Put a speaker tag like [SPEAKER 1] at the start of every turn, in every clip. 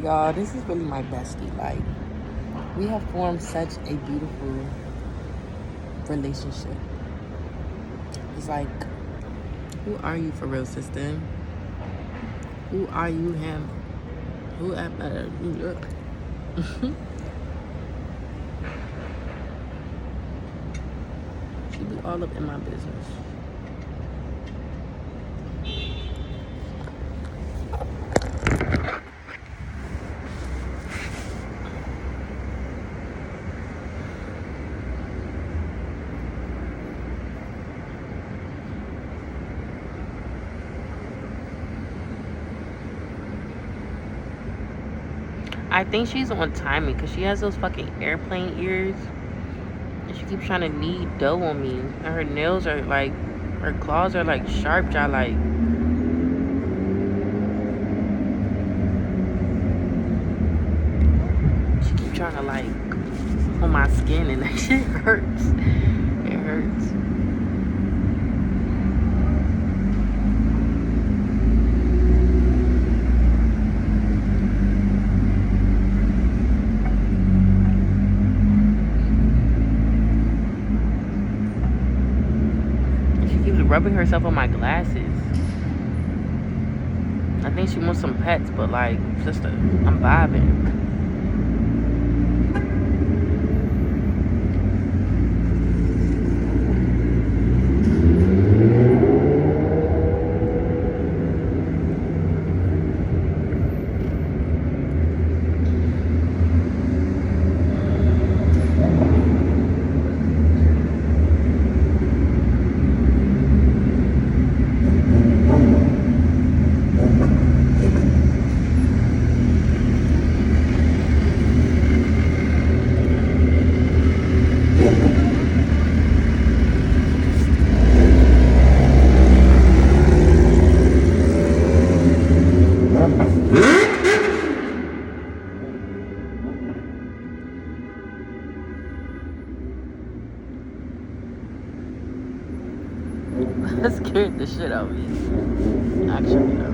[SPEAKER 1] Y'all, this is really my bestie. Like, we have formed such a beautiful relationship. It's like, who are you for real, sister? Who are you, him? Who am I? She be all up in my business. I think she's on timing because she has those fucking airplane ears. And she keeps trying to knead dough on me. And her nails are like, her claws are like sharp. Y'all like. She keeps trying to like on my skin and that shit hurts. It hurts. Rubbing herself on my glasses. I think she wants some pets, but like, sister, I'm vibing. That scared the shit out of me. Actually, though.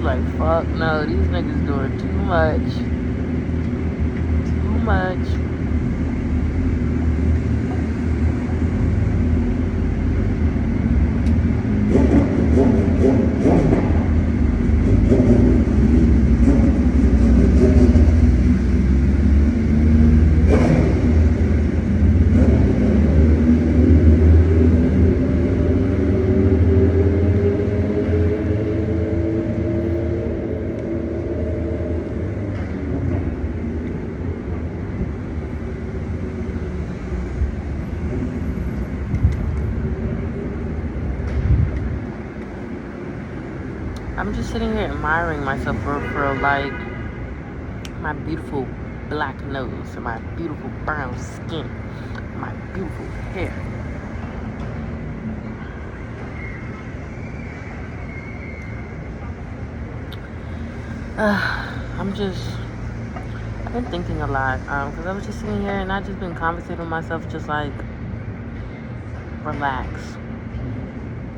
[SPEAKER 1] Like, fuck no, these niggas doing too much. Too much. I'm just sitting here admiring myself for like my beautiful black nose and my beautiful brown skin, my beautiful hair. I've been thinking a lot because I was just sitting here and I just been conversating with myself, just like relax.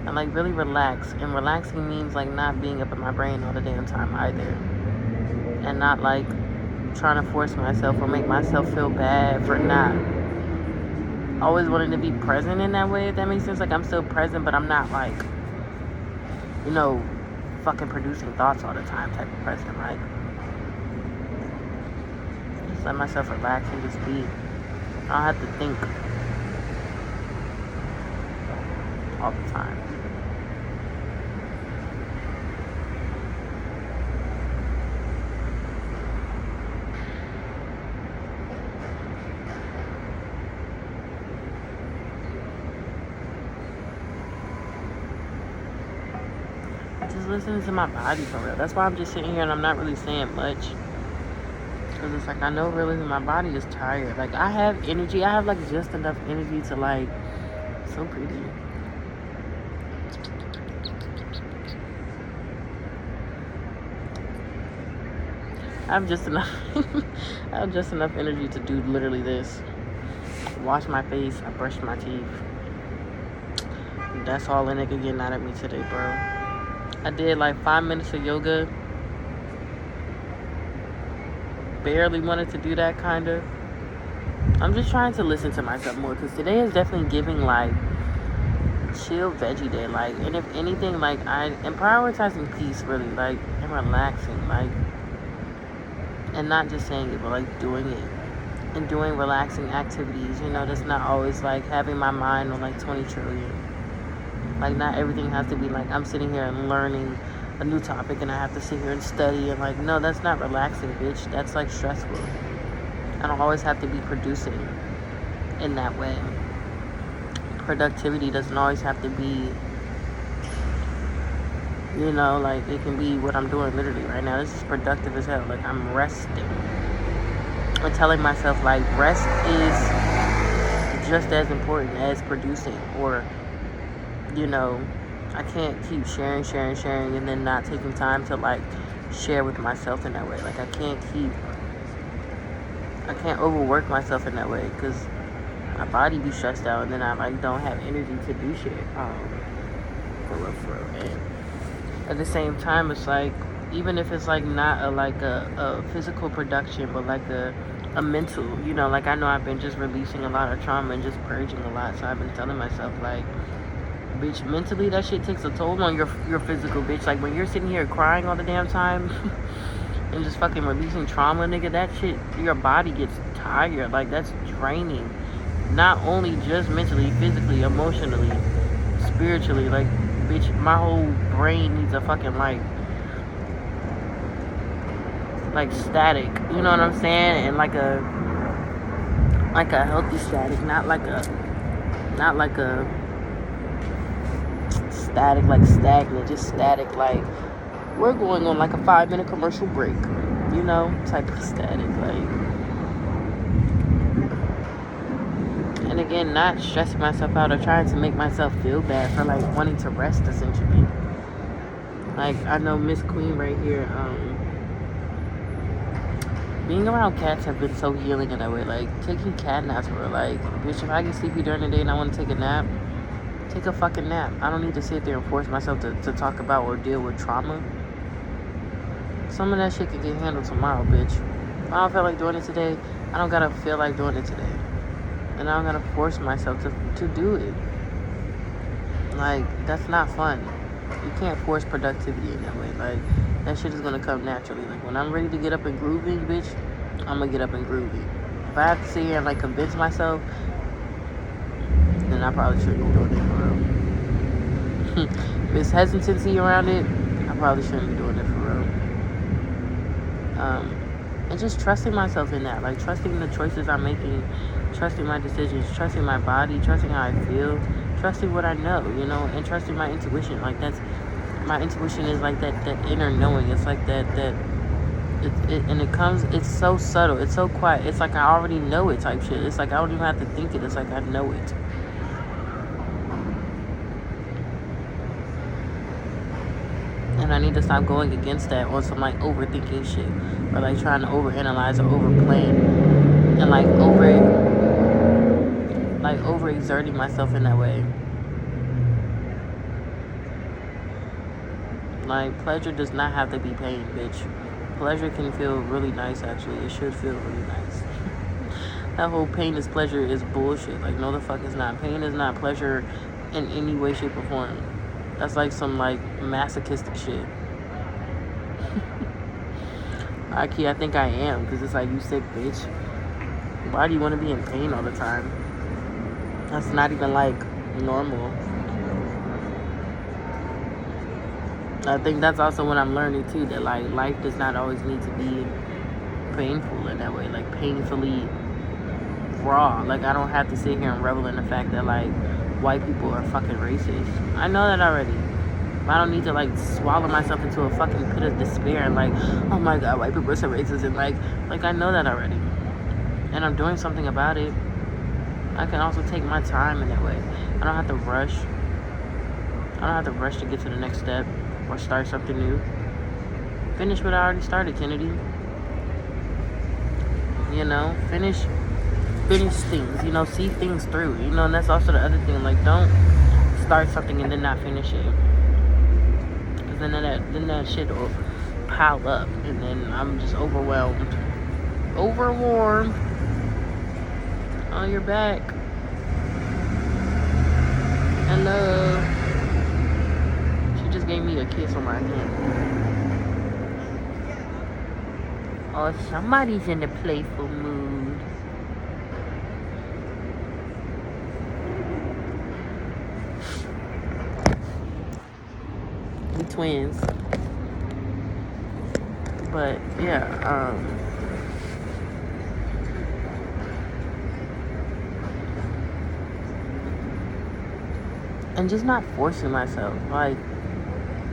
[SPEAKER 1] And like really relax. And relaxing means like not being up in my brain all the damn time either. And not like trying to force myself or make myself feel bad for not always wanting to be present in that way, if that makes sense. Like I'm still present, but I'm not like, you know, fucking producing thoughts all the time type of present. Like just let myself relax and just be. I don't have to think all the time. just listening to my body for real. That's why I'm just sitting here and I'm not really saying much. Because it's like, I know really my body is tired. Like, I have energy. I have, like, just enough energy to, like, so pretty. I have just enough I have just enough energy to do literally this. Wash my face, I brushed my teeth. That's all a nigga getting out of me today, bro. I did like 5 minutes of yoga. Barely wanted to do that, kind of. I'm just trying to listen to myself more, because today is definitely giving like chill veggie day, like, and if anything, like, I am prioritizing peace, really, like, and relaxing, like, and not just saying it, but like doing it, and doing relaxing activities, you know, that's not always like having my mind on like 20 trillion. Like, not everything has to be like I'm sitting here and learning a new topic and I have to sit here and study, and like, no, that's not relaxing, bitch. That's like stressful. I don't always have to be producing in that way. Productivity doesn't always have to be, you know, like, it can be what I'm doing literally right now. This is productive as hell. Like, I'm resting. I'm telling myself, like, rest is just as important as producing, or, you know, I can't keep sharing, and then not taking time to, like, share with myself in that way. Like, I can't overwork myself in that way, because my body be stressed out, and then I, like, don't have energy to do shit. For real. And at the same time, it's like, even if it's like not a physical production, but like a mental, you know, like, I know I've been just releasing a lot of trauma and just purging a lot, so I've been telling myself, like, bitch, mentally that shit takes a toll on your physical, bitch. Like, when you're sitting here crying all the damn time and just fucking releasing trauma, nigga, that shit, your body gets tired. Like, that's draining. Not only just mentally, physically, emotionally, spiritually. Like, bitch, my whole brain needs a fucking, like static. You know what I'm saying? And like a healthy static, not like a static, like stagnant, just static, like we're going on like a 5-minute commercial break, you know, type of static, like. And again, not stressing myself out or trying to make myself feel bad for like wanting to rest, essentially. Like, I know Miss Queen right here, being around cats have been so healing in that way. Like, taking cat naps, bro. Like, bitch, if I get sleepy during the day and I want to take a nap, take a fucking nap. I don't need to sit there and force myself to talk about or deal with trauma. Some of that shit can get handled tomorrow, bitch. If I don't feel like doing it today, I don't gotta feel like doing it today. And I don't gotta force myself to do it. Like, that's not fun. You can't force productivity in that way. Like, that shit is gonna come naturally. Like, when I'm ready to get up and grooving, bitch, I'm gonna get up and groovy. If I have to sit here and like convince myself, then I probably shouldn't be doing it for real. If there's hesitancy around it, I probably shouldn't be doing it for real. And just trusting myself in that, like, trusting the choices I'm making, trusting my decisions, trusting my body, trusting how I feel, trusting what I know, you know, and trusting my intuition. Like, that's, my intuition is like that inner knowing. It's like that and it comes, it's so subtle, it's so quiet, it's like I already know it type shit. It's like I don't even have to think it, it's like I know it. And I need to stop going against that on some like overthinking shit, or like trying to overanalyze or overplan, and like overexerting myself in that way. Like, pleasure does not have to be pain, bitch. Pleasure can feel really nice, actually. It should feel really nice. That whole pain is pleasure is bullshit. Like, no, the fuck is not. Pain is not pleasure in any way, shape, or form. That's like some like masochistic shit. I think I am, because it's like, you sick bitch. Why do you want to be in pain all the time? That's not even like normal. I think that's also what I'm learning too, that like life does not always need to be painful in that way, like painfully raw. Like, I don't have to sit here and revel in the fact that like white people are fucking racist. I know that already. I don't need to like swallow myself into a fucking pit of despair and like, oh my god, white people are so racist, and like I know that already, and I'm doing something about it. I can also take my time in that way. I don't have to rush. I don't have to rush to get to the next step or start something new. Finish what I already started, Kennedy. You know, finish things. You know, see things through. You know, and that's also the other thing. Like, don't start something and then not finish it. Because then that shit will pile up, and then I'm just overwhelmed. Overwarmed. Oh, you're back. Hello. She just gave me a kiss on my hand. Oh, somebody's in a playful mood. We twins. But yeah, and just not forcing myself. Like,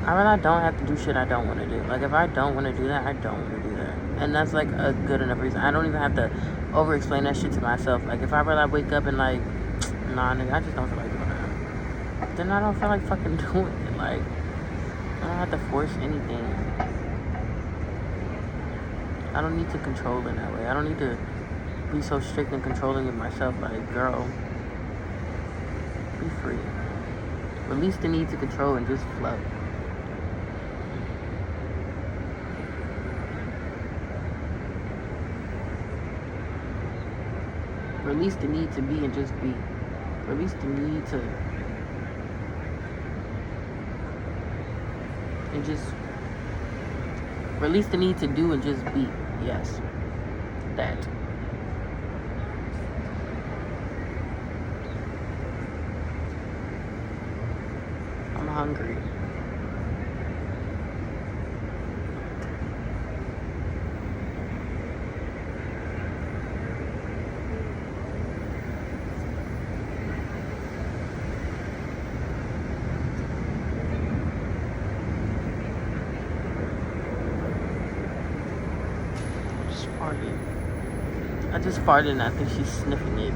[SPEAKER 1] I really don't have to do shit I don't want to do. Like, if I don't want to do that, I don't want to do that. And that's, like, a good enough reason. I don't even have to over-explain that shit to myself. Like, if I really wake up and, like, nah, nigga, I just don't feel like doing that, then I don't feel like fucking doing it. Like, I don't have to force anything. I don't need to control in that way. I don't need to be so strict and controlling of myself. Like, girl, be free. Release the need to control and just flow. Release the need to be and just be. Release the need to and just release the need to do and just be. Yes, that. I'm hungry. I just farted and I think she's sniffing it.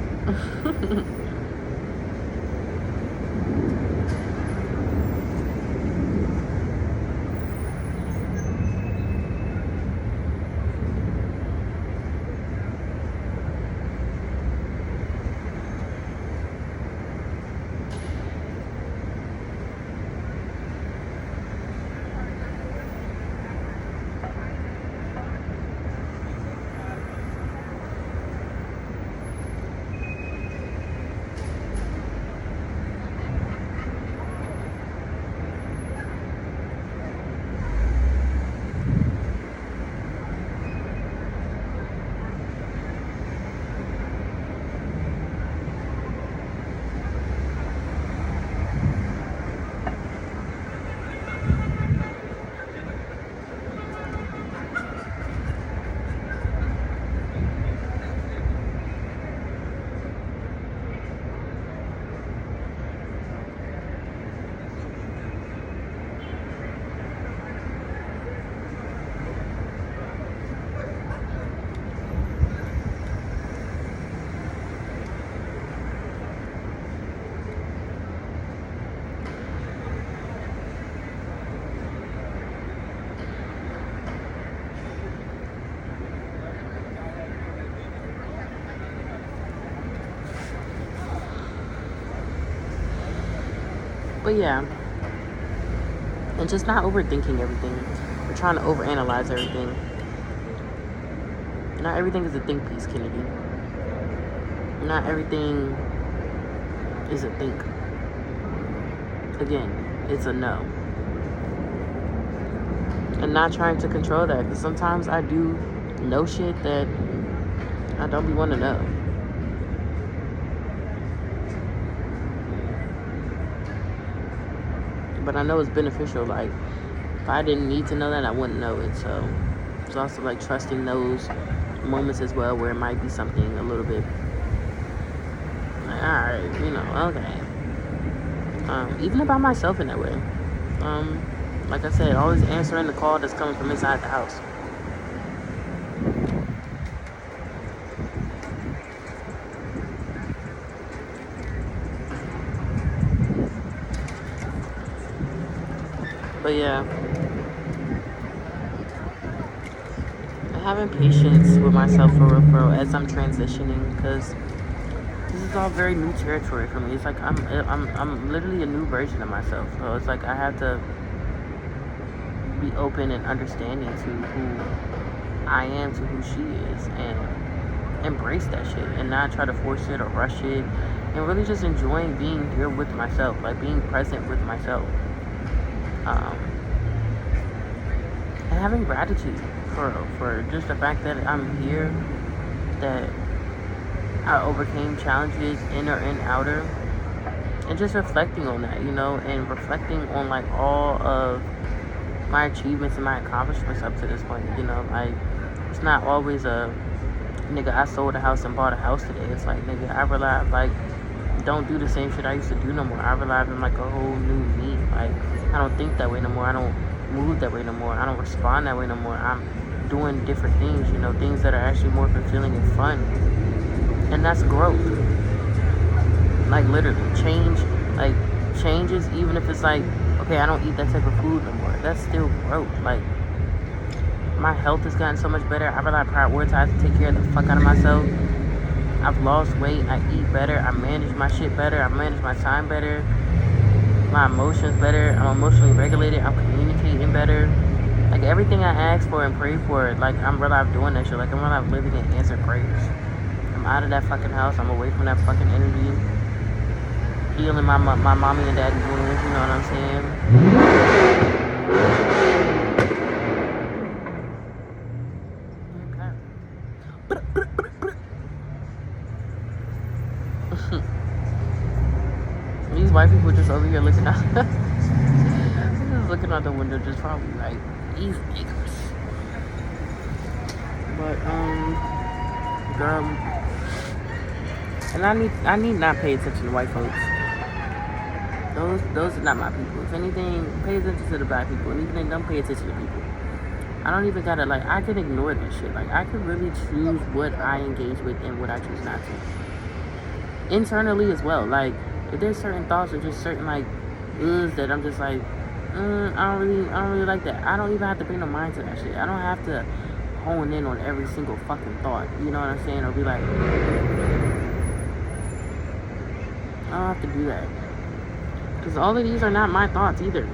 [SPEAKER 1] But yeah, and just not overthinking everything. We're trying to overanalyze everything. Not everything is a think piece, Kennedy. Not everything is a think. Again, it's a no. And not trying to control that, because sometimes I do know shit that I don't be want to know. But I know it's beneficial. Like, if I didn't need to know that, I wouldn't know it. So it's also like trusting those moments as well, where it might be something a little bit like, all right, you know, okay. Even about myself in that way. Like I said, always answering the call that's coming from inside the house. But yeah, having patience with myself for real as I'm transitioning, because this is all very new territory for me. It's like I'm literally a new version of myself. So it's like I have to be open and understanding to who I am, to who she is, and embrace that shit and not try to force it or rush it, and really just enjoying being here with myself, like being present with myself, and having gratitude for just the fact that I'm here, that I overcame challenges, inner and outer, and just reflecting on that, and reflecting on like all of my achievements and my accomplishments up to this point. Like, it's not always a nigga, I sold a house and bought a house today. It's like, nigga, I realized, like, don't do the same shit I used to do no more. I realized I'm like a whole new me. Like, I don't think that way no more. I don't move that way no more. I don't respond that way no more. I'm doing different things, things that are actually more fulfilling and fun. And that's growth. Like, literally, changes, even if it's like, okay, I don't eat that type of food no more. That's still growth. Like, my health has gotten so much better. I realize I prioritize to take care of the fuck out of myself. I've lost weight. I eat better. I manage my shit better. I manage my time better. My emotions better. I'm emotionally regulated. I'm communicating better. Like, everything I ask for and pray for, like, I'm realize doing that shit. Like, I'm realize living in answered prayers. I'm out of that fucking house. I'm away from that fucking energy. Healing my mommy and daddy wounds. You know what I'm saying? These white people just over here looking out. Just looking out the window, just probably like, these niggas. But girl, and I need not pay attention to white folks. Those are not my people. If anything, pay attention to the black people, and even then, don't pay attention to people. I don't even gotta, like, I can ignore that shit. Like, I can really choose what I engage with and what I choose not to. Internally as well. Like, if there's certain thoughts or just certain, like, that I'm just like, I don't really like that. I don't even have to bring no mind to that shit. I don't have to hone in on every single fucking thought. You know what I'm saying? Or be like, I don't have to do that. Because all of these are not my thoughts either.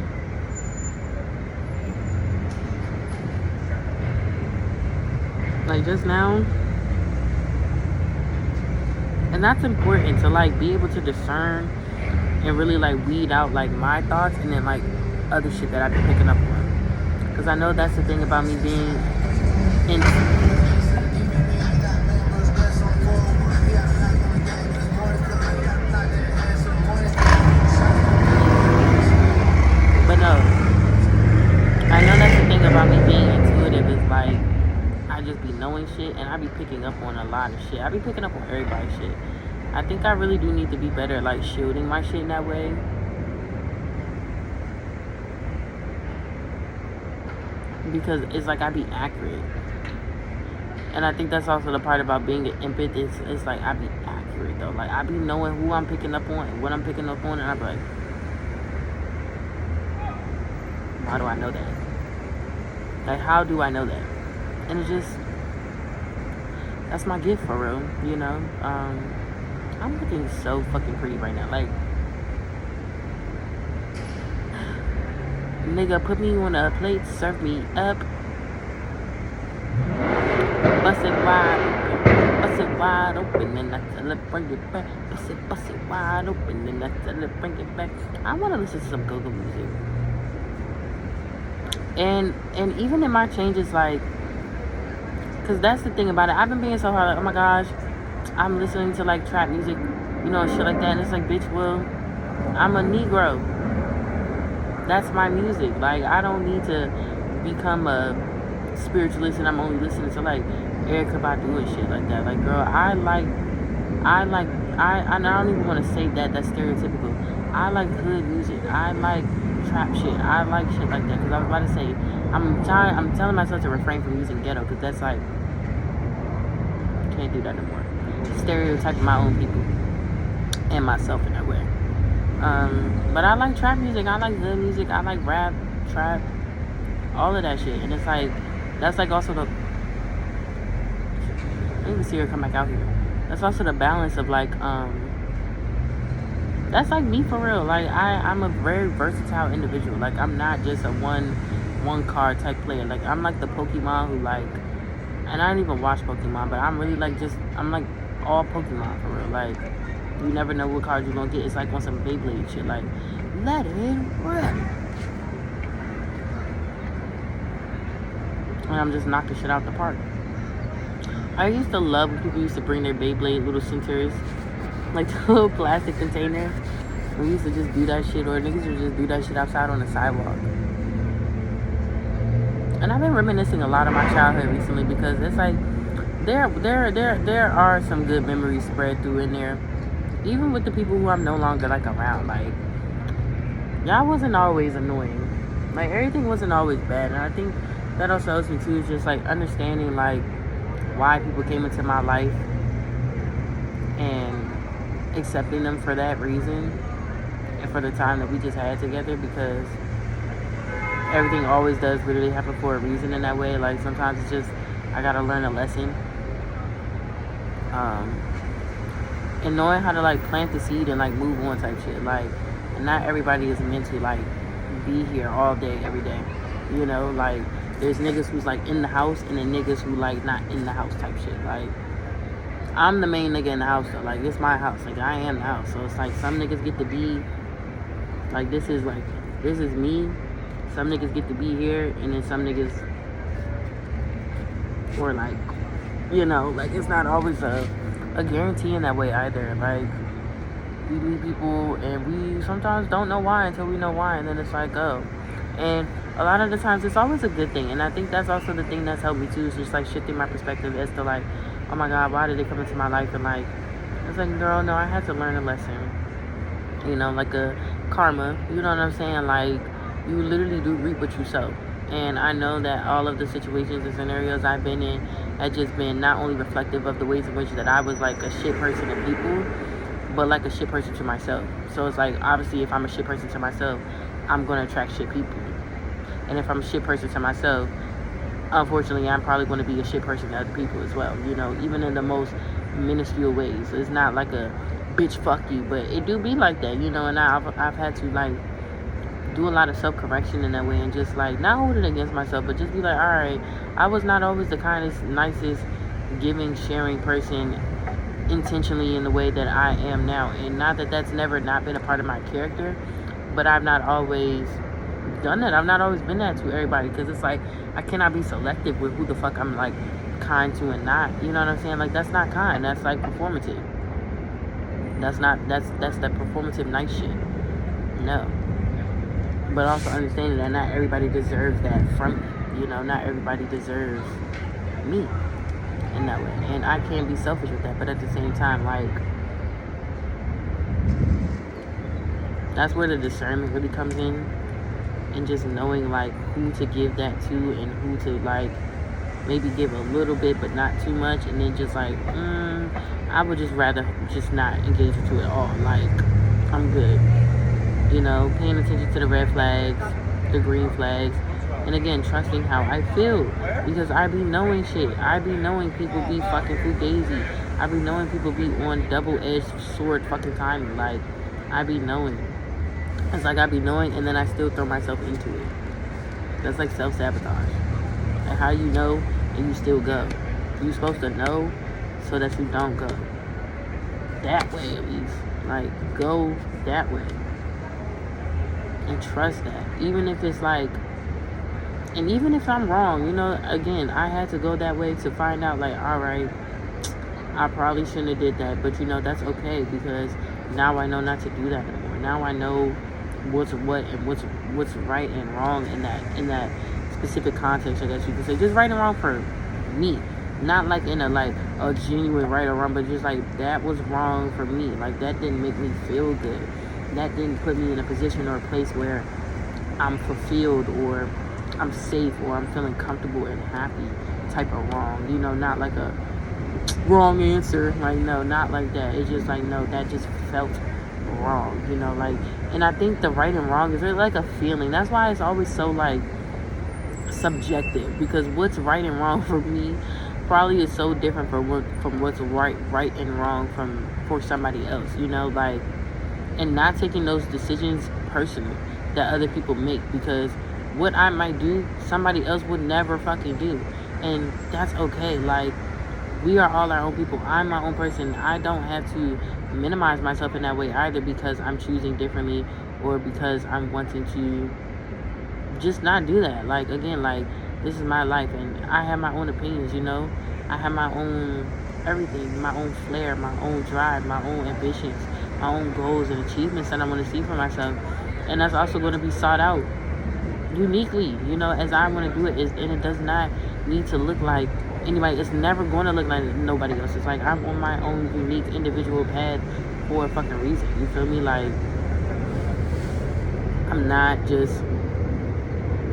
[SPEAKER 1] Like, just now. And that's important, to like be able to discern and really like weed out like my thoughts and then like other shit that I've been picking up on. Because I know that's the thing about me being in. But no, I know that's the thing about me being intuitive, is like, I just be knowing shit and I be picking up on a lot of shit. I be picking up on everybody's shit. I think I really do need to be better at like shielding my shit in that way. Because it's like I be accurate. And I think that's also the part about being an empath. It's like I be accurate though. Like, I be knowing who I'm picking up on and what I'm picking up on, and I be like, how do I know that? Like, how do I know that? And it's just, that's my gift for real, I'm looking so fucking pretty right now. Like, nigga, put me on a plate, serve me up. Bust it wide open, and I tell it, bring it back. Bust it wide open, and I tell it, bring it back. I want to listen to some go-go music. And even in my changes, like, because that's the thing about it. I've been being so hard, like, oh my gosh, I'm listening to like trap music, shit like that. And it's like, bitch, well, I'm a Negro. That's my music. Like, I don't need to become a spiritualist and I'm only listening to like Erykah Badu and shit like that. Like, girl, I don't even want to say that. That's stereotypical. I like hood music. I like trap shit. I like shit like that. Because I was about to say, I'm telling myself to refrain from using ghetto. Because that's like, can't do that no more. Stereotyping my own people and myself in that way. But I like trap music. I like good music. I like rap, trap, all of that shit. And it's like, that's like also the, let me see her come back out here. That's also the balance of like, that's like me for real. Like I'm a very versatile individual. Like I'm not just a one card type player. Like I'm like the Pokemon who like, and I don't even watch Pokemon, but I'm really like I'm like all Pokemon for real. Like you never know what card you're gonna get. It's like on some Beyblade shit. Like let it rip. And I'm just knocking shit out the park. I used to love when people used to bring their Beyblade little centers, like the little plastic container. We used to just do that shit, or niggas would just do that shit outside on the sidewalk. And I've been reminiscing a lot of my childhood recently because it's like there are some good memories spread through in there, even with the people who I'm no longer like around. Like y'all wasn't always annoying. Like everything wasn't always bad, and I think that also helps me too. Is just like understanding like why people came into my life and accepting them for that reason and for the time that we just had together, because everything always does literally happen for a reason in that way. Like sometimes it's just I gotta learn a lesson, and knowing how to like plant the seed and like move on type shit. Like not everybody is meant to like be here all day every day, you know. Like there's niggas who's like in the house and then niggas who like not in the house type shit. Like I'm the main nigga in the house though. Like it's my house. Like I am the house. So it's like some niggas get to be like this is me. Some niggas get to be here, and then some niggas or like, you know, like it's not always a guarantee in that way either. Like we meet people and we sometimes don't know why until we know why, and then it's like, oh. And a lot of the times it's always a good thing, and I think that's also the thing that's helped me too, is just like shifting my perspective as to like, oh my god, why did they come into my life? And like it's like, girl, no, I had to learn a lesson, you know, like a karma, you know what I'm saying? Like you literally do reap what you sow. And I know that all of the situations and scenarios I've been in had just been not only reflective of the ways in which that I was like a shit person to people, but like a shit person to myself. So it's like, obviously, if I'm a shit person to myself, I'm going to attract shit people. And if I'm a shit person to myself, unfortunately, I'm probably going to be a shit person to other people as well, you know, even in the most minuscule ways. It's not like a bitch fuck you, but it do be like that, you know. And I've had to like do a lot of self-correction in that way, and just like not hold it against myself, but just be like, all right, I was not always the kindest, nicest, giving, sharing person intentionally in the way that I am now. And not that that's never not been a part of my character, but I've not always done that. I've not always been that to everybody, because it's like I cannot be selective with who the fuck I'm like kind to and not, you know what I'm saying? Like that's not kind, that's like performative. That's that performative nice shit. No. But also understanding that not everybody deserves that from me. You know, not everybody deserves me in that way. And I can't be selfish with that. But at the same time, like, that's where the discernment really comes in. And just knowing, like, who to give that to and who to, like, maybe give a little bit but not too much. And then just, like, I would just rather just not engage with you at all. Like, I'm good. You know, paying attention to the red flags, the green flags, and again, trusting how I feel, because I be knowing shit. I be knowing people be fucking fugazi. I be knowing people be on double-edged sword fucking timing. Like, I be knowing. It's like I be knowing, and then I still throw myself into it. That's like self-sabotage. And how you know, and you still go. You're supposed to know so that you don't go. That way, at least. Like, go that way. And trust that. Even if it's like, and even if I'm wrong, you know, again, I had to go that way to find out, like, all right, I probably shouldn't have did that, but you know, that's okay, because now I know not to do that anymore. Now I know what's what and what's right and wrong in that specific context, I guess you could say. Just right and wrong for me. Not like in a like a genuine right or wrong, but just like that was wrong for me. Like that didn't make me feel good. That didn't put me in a position or a place where I'm fulfilled, or I'm safe, or I'm feeling comfortable and happy type of wrong. You know, not like a wrong answer. Like, no, not like that. It's just like, no, that just felt wrong. You know, like, and I think the right and wrong is really like a feeling. That's why it's always so like subjective, because what's right and wrong for me probably is so different from what's right and wrong for somebody else. You know, like, and not taking those decisions personal that other people make, because what I might do, somebody else would never fucking do, and that's okay. Like, we are all our own people. I'm my own person. I don't have to minimize myself in that way either, because I'm choosing differently, or because I'm wanting to just not do that. Like, again, like, this is my life, and I have my own opinions, you know. I have my own everything, my own flair, my own drive, my own ambitions, my own goals and achievements that I want to see for myself. And that's also going to be sought out uniquely, you know, as I want to do it. And it does not need to look like anybody. It's never going to look like nobody else. It's like, I'm on my own unique individual path for a fucking reason. You feel me? Like, I'm not just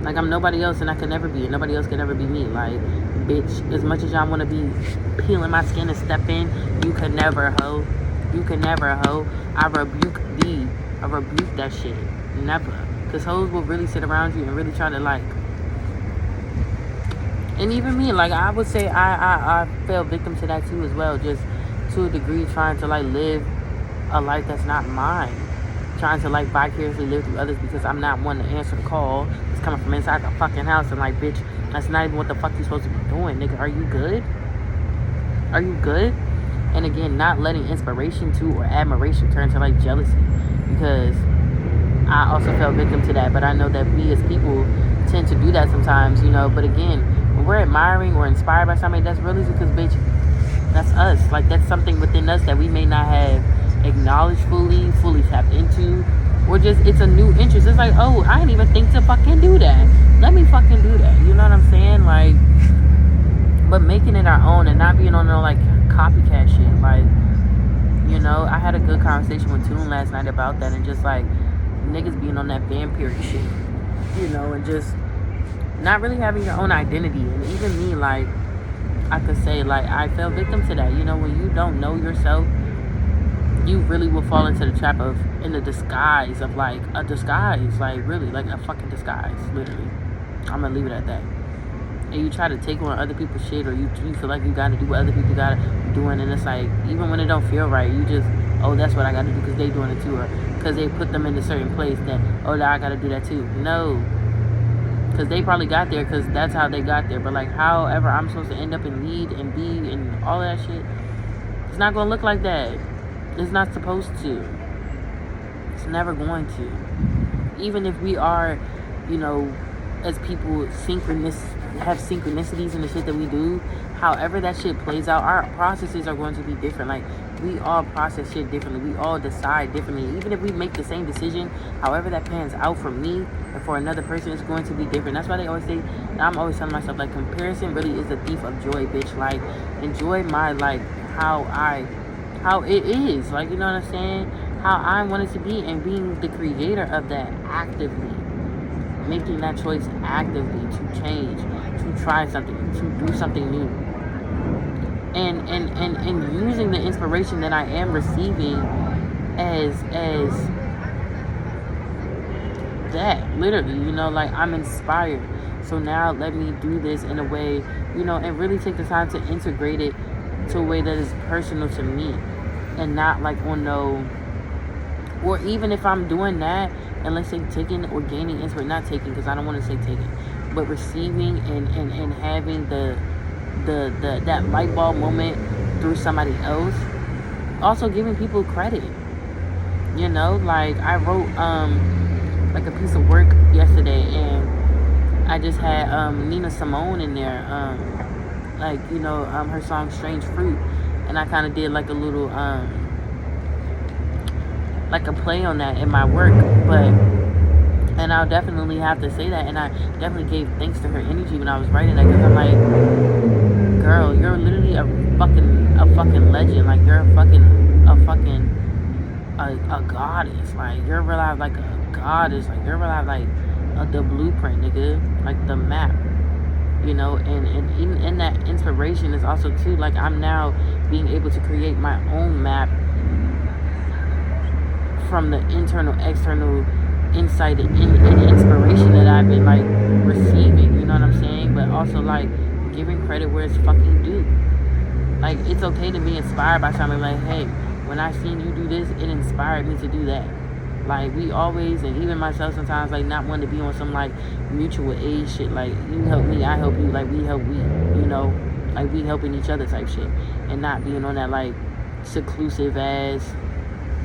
[SPEAKER 1] like, I'm nobody else, and I can never be, and nobody else can ever be me. Like, bitch, as much as y'all want to be peeling my skin and step in, you can never hoe. You can never hoe. I rebuke that shit. Never. Because hoes will really sit around you and really try to, like, and even me, like, I would say I fell victim to that too as well, just to a degree, trying to, like, live a life that's not mine, trying to, like, vicariously live through others, because I'm not one to answer the call. It's coming from inside the fucking house, and, like, bitch, that's not even what the fuck you supposed to be doing, nigga. Are you good? Are you good? And again, not letting inspiration to or admiration turn to, like, jealousy, because I also fell victim to that. But I know that we as people tend to do that sometimes, you know. But again, when we're admiring or inspired by somebody, that's really because, bitch, that's us. Like, that's something within us that we may not have acknowledged fully tapped into, or just, it's a new interest. It's like, oh, I didn't even think to fucking do that. Let me fucking do that. You know what I'm saying? Like, but making it our own and not being on no, like, copycat shit. Like, you know, I had a good conversation with Toon last night about that, and just, like, niggas being on that vampire shit, you know, and just not really having your own identity. And even me, like, I could say, like, I fell victim to that. You know, when you don't know yourself, you really will fall into the trap of, in the disguise of, like, a disguise, like, really, like a fucking disguise, literally. I'm gonna leave it at that. And you try to take on other people's shit, or you feel like you gotta do what other people gotta be doing, and it's like, even when it don't feel right, you just, oh, that's what I gotta do because they doing it too, or because they put them in a certain place, that, oh, now I gotta do that too. No, because they probably got there because that's how they got there. But, like, however I'm supposed to end up and lead and be and all that shit, it's not gonna look like that. It's not supposed to. It's never going to. Even if we are, you know, as people, have synchronicities in the shit that we do, however that shit plays out, our processes are going to be different. Like, we all process shit differently. We all decide differently. Even if we make the same decision, however that pans out for me and for another person, it's going to be different. That's why they always say, and I'm always telling myself, like, comparison really is the thief of joy, bitch. Like, enjoy my life how it is. Like, you know what I'm saying? How I want it to be, and being the creator of that actively. Making that choice actively to change, to try something, to do something new. And using the inspiration that I am receiving as that, literally, you know, like, I'm inspired. So now let me do this in a way, you know, and really take the time to integrate it to a way that is personal to me, and not like on no, or even if I'm doing that, and let's say taking or gaining inspiration, not taking, because I don't want to say taking, but receiving and having the that light bulb moment through somebody else, also giving people credit, you know. Like, I wrote like a piece of work yesterday, and I just had Nina Simone in there, like, you know, her song Strange Fruit, and I kind of did like a little like a play on that in my work. But, and I'll definitely have to say that, and I definitely gave thanks to her energy when I was writing that, because I'm like, girl, you're literally a fucking legend. Like, you're a goddess. Like, you're real life like a goddess. Like, you're real life like the blueprint, nigga, like the map, you know. And even in that inspiration is also too, like, I'm now being able to create my own map from the internal, external insight and inspiration that I've been, like, receiving, you know what I'm saying? But also, like, giving credit where it's fucking due. Like, it's okay to be inspired by something. Like, hey, when I seen you do this, it inspired me to do that. Like, we always, and even myself sometimes, like, not wanting to be on some, like, mutual aid shit. Like, you help me, I help you. Like, we help we, you know? Like, we helping each other type shit. And not being on that, like, seclusive ass,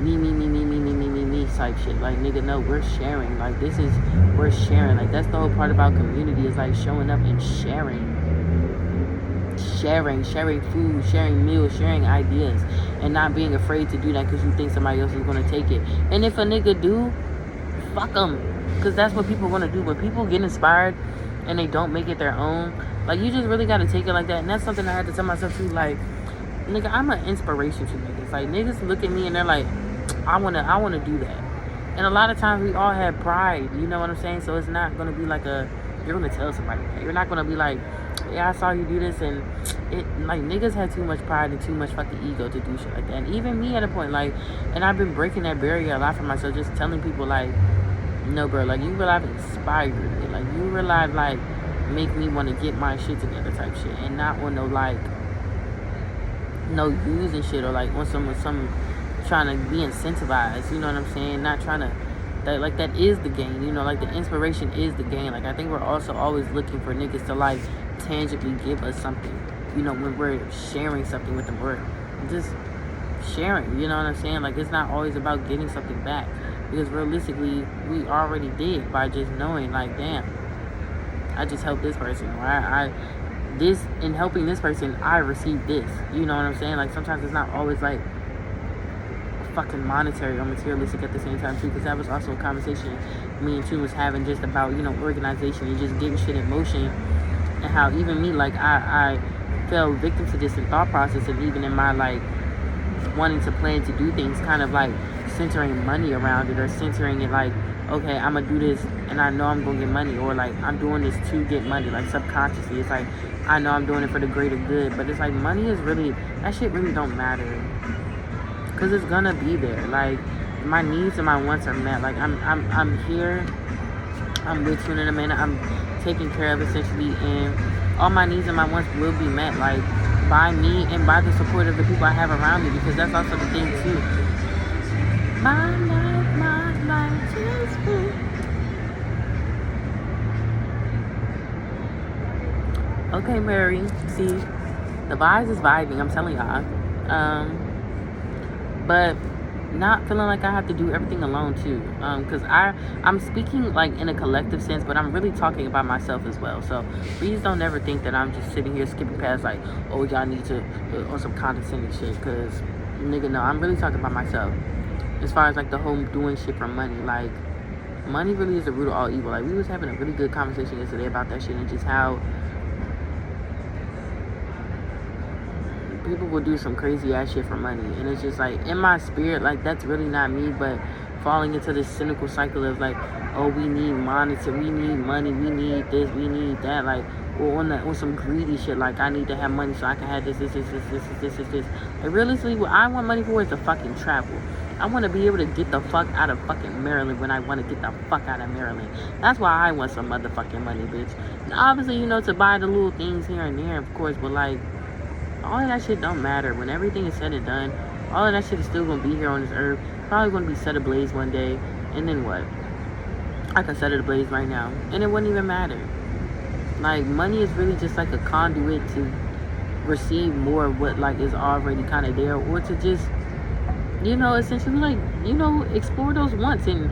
[SPEAKER 1] me type shit. Like, nigga, no, we're sharing. Like, we're sharing. Like, that's the whole part about community, is, like, showing up and sharing food, sharing meals, sharing ideas, and not being afraid to do that because you think somebody else is going to take it. And if a nigga do, fuck them, because that's what people want to do. When people get inspired and they don't make it their own, like, you just really got to take it like that. And that's something I had to tell myself too. Like, nigga, I'm an inspiration to niggas. Like, niggas look at me and they're like, I wanna do that. And a lot of times we all have pride, you know what I'm saying? So it's not gonna be like you're gonna tell somebody that. You're not gonna be like, yeah, I saw you do this. And it, like, niggas had too much pride and too much fucking ego to do shit like that. And even me at a point, like, and I've been breaking that barrier a lot for myself, just telling people, like, no, bro, like, you really have inspired me. Like, you really have, like, make me want to get my shit together type shit. And not on no, like, no using shit, or like on some trying to be incentivized, you know what I'm saying? Not trying to, that is the game, you know, like, the inspiration is the game. Like, I think we're also always looking for niggas to, like, tangibly give us something, you know, when we're sharing something with them. We're just sharing, you know what I'm saying? Like, it's not always about getting something back, because realistically we already did by just knowing, like, damn, I just helped this person, or this, in helping this person, I received this, you know what I'm saying? Like, sometimes it's not always, like, fucking monetary or materialistic at the same time too, because that was also a conversation me and Chu was having, just about, you know, organization and just getting shit in motion, and how even me, like, I fell victim to this in thought process, and even in my, like, wanting to plan to do things, kind of like centering money around it, or centering it like, okay, I'm gonna do this and I know I'm gonna get money, or like, I'm doing this to get money. Like, subconsciously, it's like, I know I'm doing it for the greater good, but it's like, money is really, that shit really don't matter, because it's gonna be there. Like, my needs and my wants are met. Like, I'm here, I'm with you in a minute, I'm taken care of essentially, and all my needs and my wants will be met, like, by me and by the support of the people I have around me, because that's also the thing too. My life is full. Okay, Mary, see, the vibes is vibing, I'm telling y'all. But not feeling like I have to do everything alone too, because I'm speaking, like, in a collective sense, but I'm really talking about myself as well. So please don't ever think that I'm just sitting here skipping past, like, oh, y'all need to on some condescending shit, because, nigga, no, I'm really talking about myself as far as, like, the whole doing shit for money. Like, money really is the root of all evil. Like, we was having a really good conversation yesterday about that shit, and just how people will do some crazy ass shit for money. And it's just like, in my spirit, like, that's really not me, but falling into this cynical cycle of, like, oh, we need monetary, we need money, we need this, we need that, like, or on some greedy shit, like, I need to have money so I can have this. Like, realistically, what I want money for is to fucking travel. I want to be able to get the fuck out of fucking Maryland when I want to get the fuck out of Maryland. That's why I want some motherfucking money, bitch. And obviously, you know, to buy the little things here and there, of course, but, like, all of that shit don't matter. When everything is said and done, all of that shit is still going to be here on this earth. Probably going to be set ablaze one day. And then what? I could set it ablaze right now, and it wouldn't even matter. Like, money is really just like a conduit to receive more of what, like, is already kind of there, or to just, you know, essentially, like, you know, explore those wants and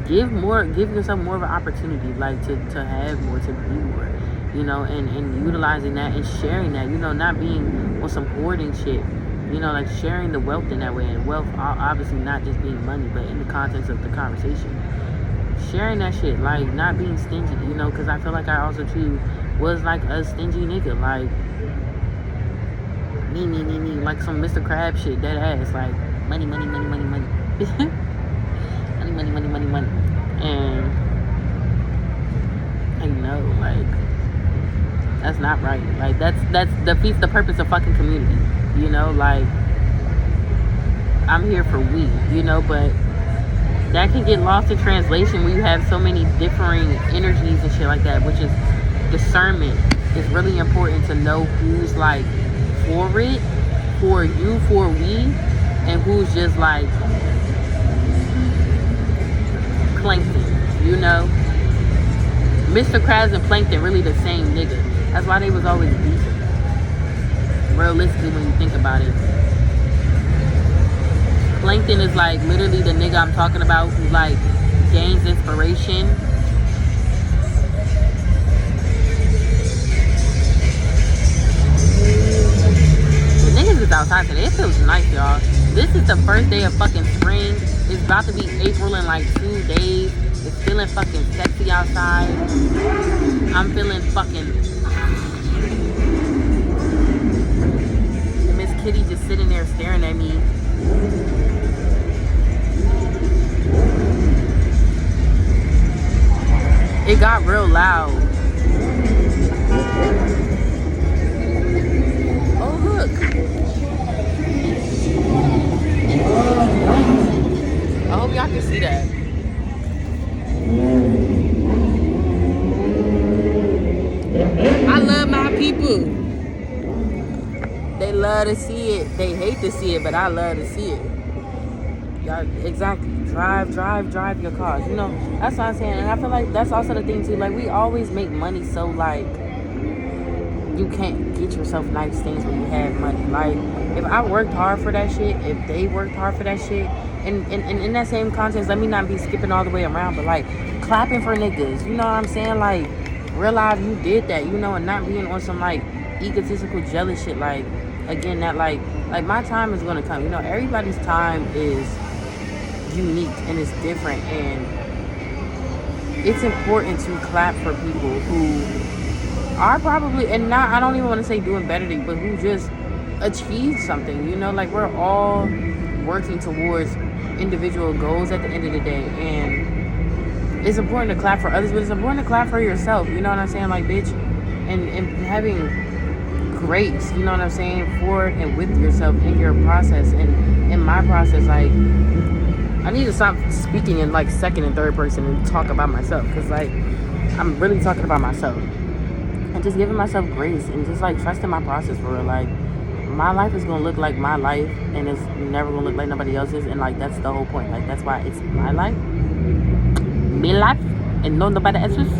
[SPEAKER 1] give yourself more of an opportunity, like, to have more, to be more, you know, and utilizing that and sharing that, you know, not being on some hoarding shit, you know, like, sharing the wealth in that way. And wealth, obviously not just being money, but in the context of the conversation, sharing that shit, like, not being stingy, you know, because I feel like I also too was like a stingy nigga, like, me, like some Mr. Crab shit, dead ass, like, money, money, money. And Like, no, like, that's not right. Like, that's defeats the purpose of fucking community. You know, like, I'm here for we, you know, but that can get lost in translation when you have so many differing energies and shit like that, which is discernment. It's really important to know who's like for it, for you, for we, and who's just like plankton, you know? Mr. Krabs and Plankton really the same nigga. That's why they was always beefing. Realistically, when you think about it. Plankton is like literally the nigga I'm talking about who like gains inspiration. The niggas is outside today. It feels nice, y'all. This is the first day of fucking spring. It's about to be April in like 2 days. It's feeling fucking sexy outside. I'm feeling fucking... Miss Kitty just sitting there staring at me. It got real loud. Oh, look. I hope y'all can see that. I love my people. They love to see it. They hate to see it, but I love to see it. Y'all, exactly. Drive your cars. You know, that's what I'm saying. And I feel like that's also the thing too. Like, we always make money so like you can't get yourself nice things when you have money. Like, if I worked hard for that shit, if they worked hard for that shit, and in that same context, let me not be skipping all the way around, but like clapping for niggas. You know what I'm saying? Like, realize you did that, you know, and not being on some like egotistical jealous shit. Like, again, that like my time is gonna come. You know, everybody's time is unique and it's different, and it's important to clap for people who are probably, and not, I don't even want to say doing better than you, but who just achieved something. You know, like, we're all working towards individual goals at the end of the day, and it's important to clap for others, but it's important to clap for yourself. You know what I'm saying? Like, bitch, and having grace, you know what I'm saying, for and with yourself in your process. And in my process, like, I need to stop speaking in like second and third person and talk about myself, because like I'm really talking about myself and just giving myself grace and just like trusting my process for real. Like, my life is gonna look like my life, and it's never gonna look like nobody else's, and like that's the whole point. Like, that's why it's my life, me life, and no nobody else's.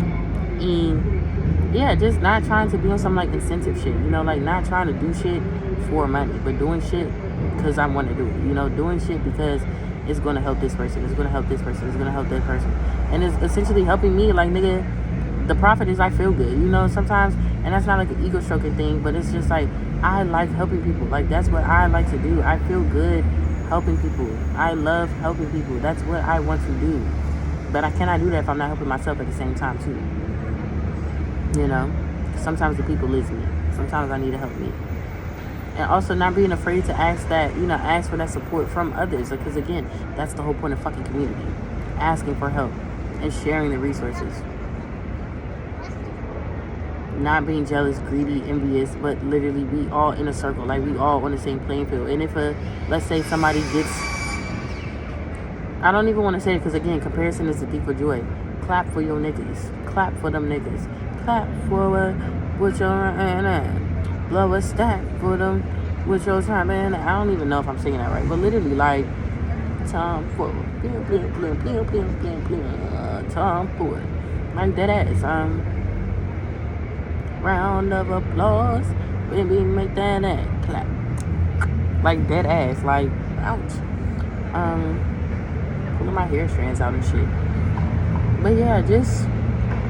[SPEAKER 1] And yeah, just not trying to be on some like incentive shit, you know, like not trying to do shit for money, but doing shit because I want to do it, you know, doing shit because it's going to help this person, it's going to help this person, it's going to help that person, and it's essentially helping me. Like, nigga, the profit is I feel good, you know, sometimes, and that's not like an ego stroking thing, but it's just like, I like helping people. Like, that's what I like to do. I feel good helping people. I love helping people. That's what I want to do, but I cannot do that if I'm not helping myself at the same time too, you know. Sometimes the people live me, sometimes I need to help me. And also not being afraid to ask that, you know, ask for that support from others. Because again, that's the whole point of fucking community. Asking for help and sharing the resources. Not being jealous, greedy, envious, but literally we all in a circle. Like, we all on the same playing field. And if let's say somebody gets, I don't even want to say it, because again, comparison is the thief of joy. Clap for your niggas. Clap for them niggas. Clap for what your blow a stack for them with your time, man. I don't even know if I'm saying that right, but literally, like, Tom Ford, Tom Ford, like that ass. Round of applause, baby, make that ass clap, like that ass, like, ouch. Pulling my hair strands out and shit. But yeah, just.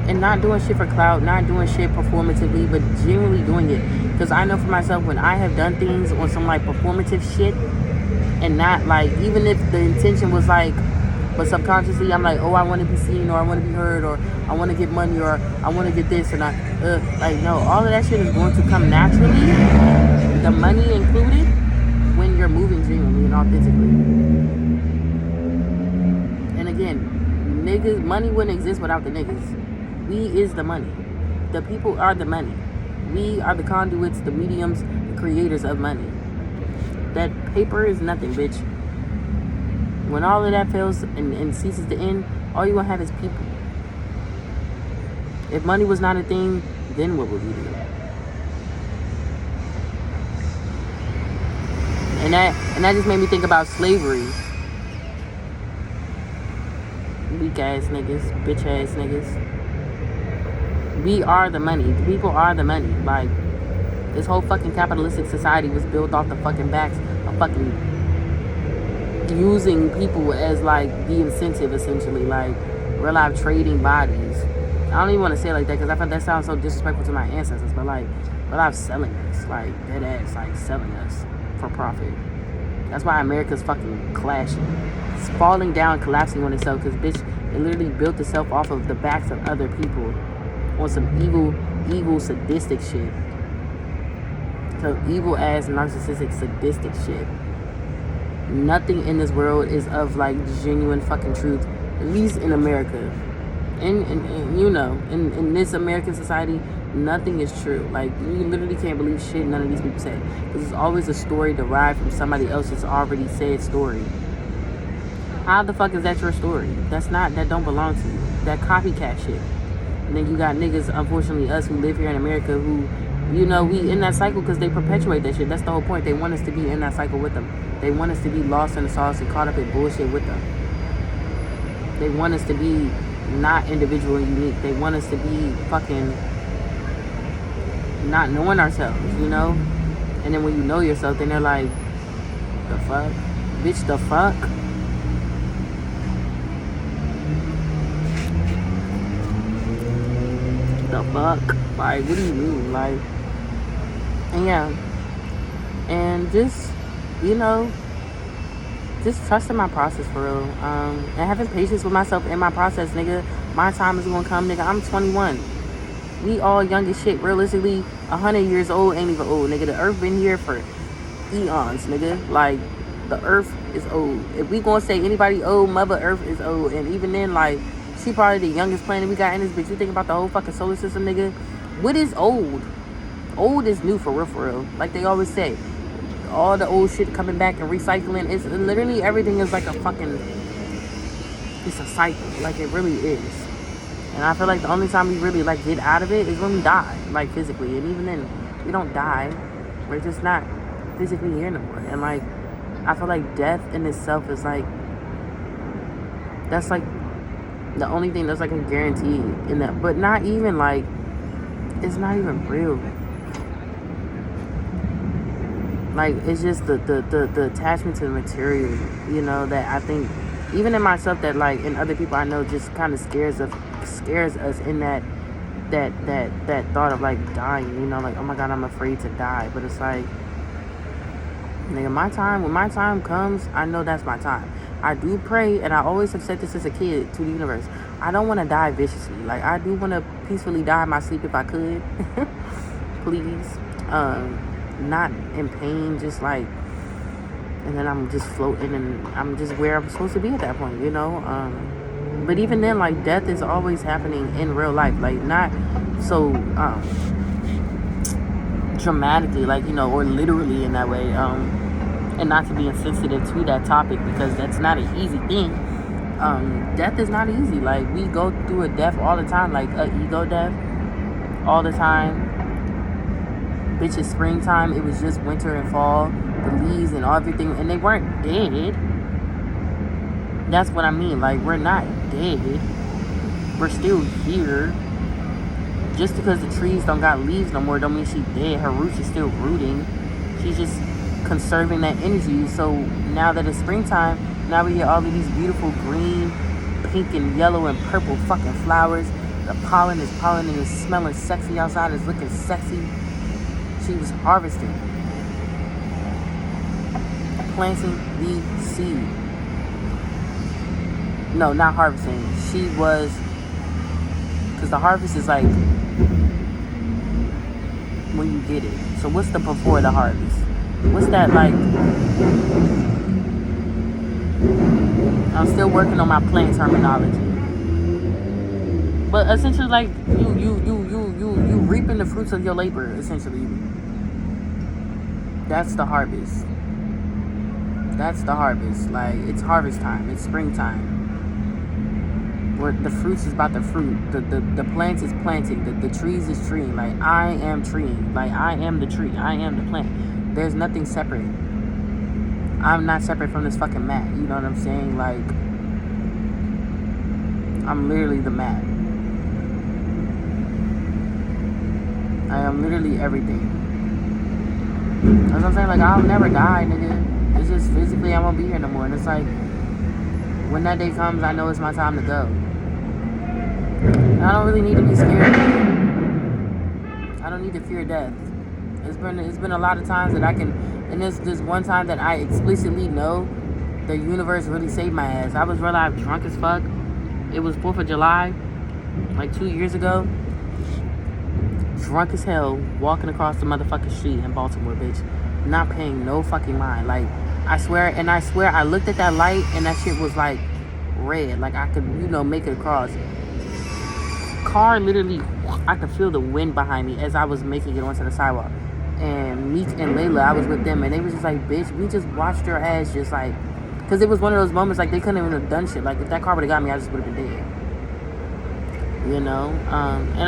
[SPEAKER 1] And not doing shit for clout, not doing shit performatively, but genuinely doing it. Because I know for myself, when I have done things on some like performative shit, and not like, even if the intention was like, but subconsciously I'm like, oh, I want to be seen, or I want to be heard, or I want to get money, or I want to get this, and like, no, all of that shit is going to come naturally, the money included, when you're moving genuinely and authentically. And again, niggas, money wouldn't exist without the niggas. We is the money. The people are the money. We are the conduits, the mediums, the creators of money. That paper is nothing, bitch. When all of that fails and ceases to end, all you gonna have is people. If money was not a thing, then what would we do? And that just made me think about slavery. Weak ass niggas, bitch ass niggas. We are the money. The people are the money. Like, this whole fucking capitalistic society was built off the fucking backs of fucking using people as like the incentive, essentially. Like, real life trading bodies. I don't even want to say it like that because I thought that sounds so disrespectful to my ancestors. But like, real life selling us, like dead ass, like selling us for profit. That's why America's fucking clashing. It's falling down, collapsing on itself because, bitch, it literally built itself off of the backs of other people on some evil, sadistic shit. So evil ass, narcissistic, sadistic shit. Nothing in this world is of like genuine fucking truth, at least in America. And you know, in this American society, nothing is true. Like, you literally can't believe shit none of these people say. Because it's always a story derived from somebody else's already said story. How the fuck is that your story? That don't belong to you. That copycat shit. And then you got niggas, unfortunately us, who live here in America, who, you know, we in that cycle because they perpetuate that shit. That's the whole point. They want us to be in that cycle with them. They want us to be lost in the sauce and caught up in bullshit with them. They want us to be not individual and unique. They want us to be fucking not knowing ourselves, you know? And then when you know yourself, then they're like, the fuck? Bitch, the fuck? The fuck? Like, what do you mean? Like, and yeah. And just, you know, just trusting my process for real. And having patience with myself in my process, nigga. My time is gonna come, nigga. I'm 21. We all young as shit. Realistically, 100 years old ain't even old, nigga. The earth been here for eons, nigga. Like, the earth is old. If we gonna say anybody old, Mother Earth is old. And even then, like, she probably the youngest planet we got in this bitch. You think about the whole fucking solar system, nigga. What is old? Old is new, for real, for real. Like they always say. All the old shit coming back and recycling. It's literally everything is like a fucking, it's a cycle. Like, it really is. And I feel like the only time we really like get out of it is when we die, like physically. And even then, we don't die. We're just not physically here no more. And like, I feel like death in itself is like, that's like the only thing that's like a guarantee in that. But not even like, it's not even real. Like, it's just the attachment to the material, you know, that I think, even in myself, that like, and other people I know, just kind of scares us in that thought of like dying, you know, like, oh my God, I'm afraid to die. But it's like, nigga, when my time comes, I know that's my time. I do pray, and I always have said this as a kid to the universe. I don't want to die viciously. Like, I do want to peacefully die in my sleep if I could. Please. Not in pain, just like, and then I'm just floating and I'm just where I'm supposed to be at that point, you know. But even then, like, death is always happening in real life, like, not so dramatically, like, you know, or literally in that way. And not to be insensitive to that topic, because that's not an easy thing. Death is not easy. Like, we go through a death all the time, like a ego death all the time. Bitch, it's springtime. It was just winter and fall. The leaves and everything. And they weren't dead. That's what I mean. Like, we're not dead. We're still here. Just because the trees don't got leaves no more don't mean she's dead. Her roots are still rooting. She's just conserving that energy. So now that it's springtime, now we get all of these beautiful green, pink and yellow and purple fucking flowers. The pollen is pollinating. It's smelling sexy outside. It's looking sexy. She was harvesting, planting the seed. No, not harvesting. She was, because the harvest is like when you get it. So what's the before the harvest? What's that like? I'm still working on my plant terminology. But essentially, like, you reaping the fruits of your labor, essentially. That's the harvest. That's the harvest. Like, it's harvest time. It's springtime. Where the fruits is about the fruit. The plants is planting. The trees is treeing. Like, I am treeing. Like, I am the tree. I am the plant. There's nothing separate. I'm not separate from this fucking mat. You know what I'm saying? Like, I'm literally the mat. I am literally everything. That's what I'm saying. Like, I'll never die, nigga. It's just physically I won't be here no more. And it's like, when that day comes, I know it's my time to go. And I don't really need to be scared. I don't need to fear death. It's been a lot of times that I can, and this one time that I explicitly know the universe really saved my ass. I was real life drunk as fuck. It was 4th of July, like 2 years ago. Drunk as hell, walking across the motherfucking street in Baltimore, bitch. Not paying no fucking mind. Like, I swear I looked at that light and that shit was like red. Like, I could, make it across. Car literally, I could feel the wind behind me as I was making it onto the sidewalk. And Meek and Layla, I was with them, and they was just like, bitch, we just watched your ass just like, because it was one of those moments, like, they couldn't even have done shit. Like, if that car would have got me, I just would have been dead. And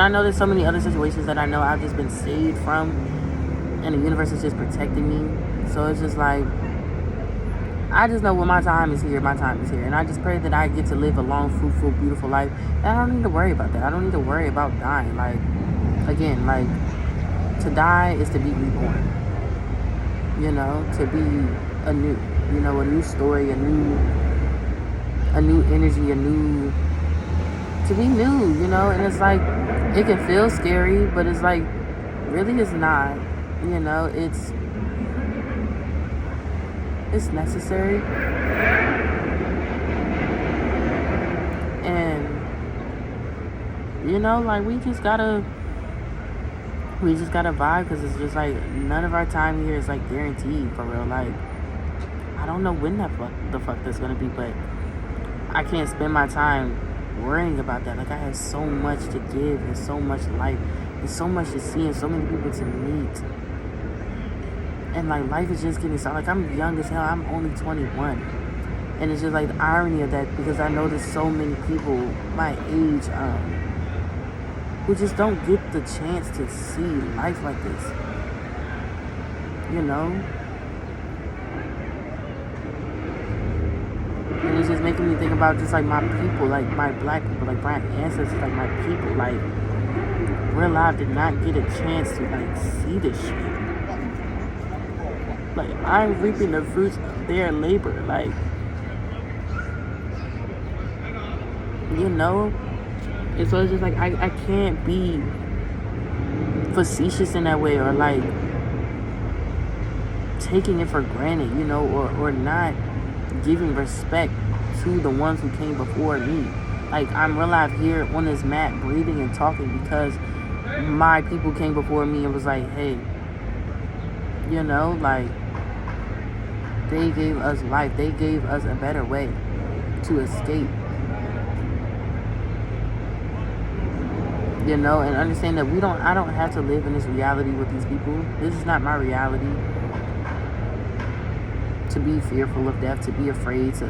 [SPEAKER 1] I know there's so many other situations that I know I've just been saved from, and the universe is just protecting me. So it's just like, I just know when my time is here, my time is here. And I just pray that I get to live a long, fruitful, beautiful life. And I don't need to worry about that. I don't need to worry about dying. Like, again, like, to die is to be reborn. To be anew. A new story, a new energy, to be new, and it's like, it can feel scary, but it's like, really it's not, it's necessary. And, like, we just gotta vibe, because it's just like, none of our time here is like guaranteed, for real. Like, I don't know when the fuck that's gonna be, but I can't spend my time worrying about that. Like, I have so much to give, and so much life, and so much to see, and so many people to meet. And like, life is just getting started. Like, I'm young as hell. I'm only 21. And it's just like the irony of that, because I know there's so many people my age who just don't get the chance to see life like this. And it's just making me think about just like my people, like my black people, like my ancestors, like my people, like, real life did not get a chance to like see this shit. Like, I'm reaping the fruits of their labor. Like, and so it's just like, I can't be facetious in that way, or like taking it for granted, or not giving respect to the ones who came before me. Like, I'm real life here on this mat breathing and talking because my people came before me and was like, hey, like, they gave us life. They gave us a better way to escape. And understand that I don't have to live in this reality with these people. This is not my reality. To be fearful of death, to be afraid, to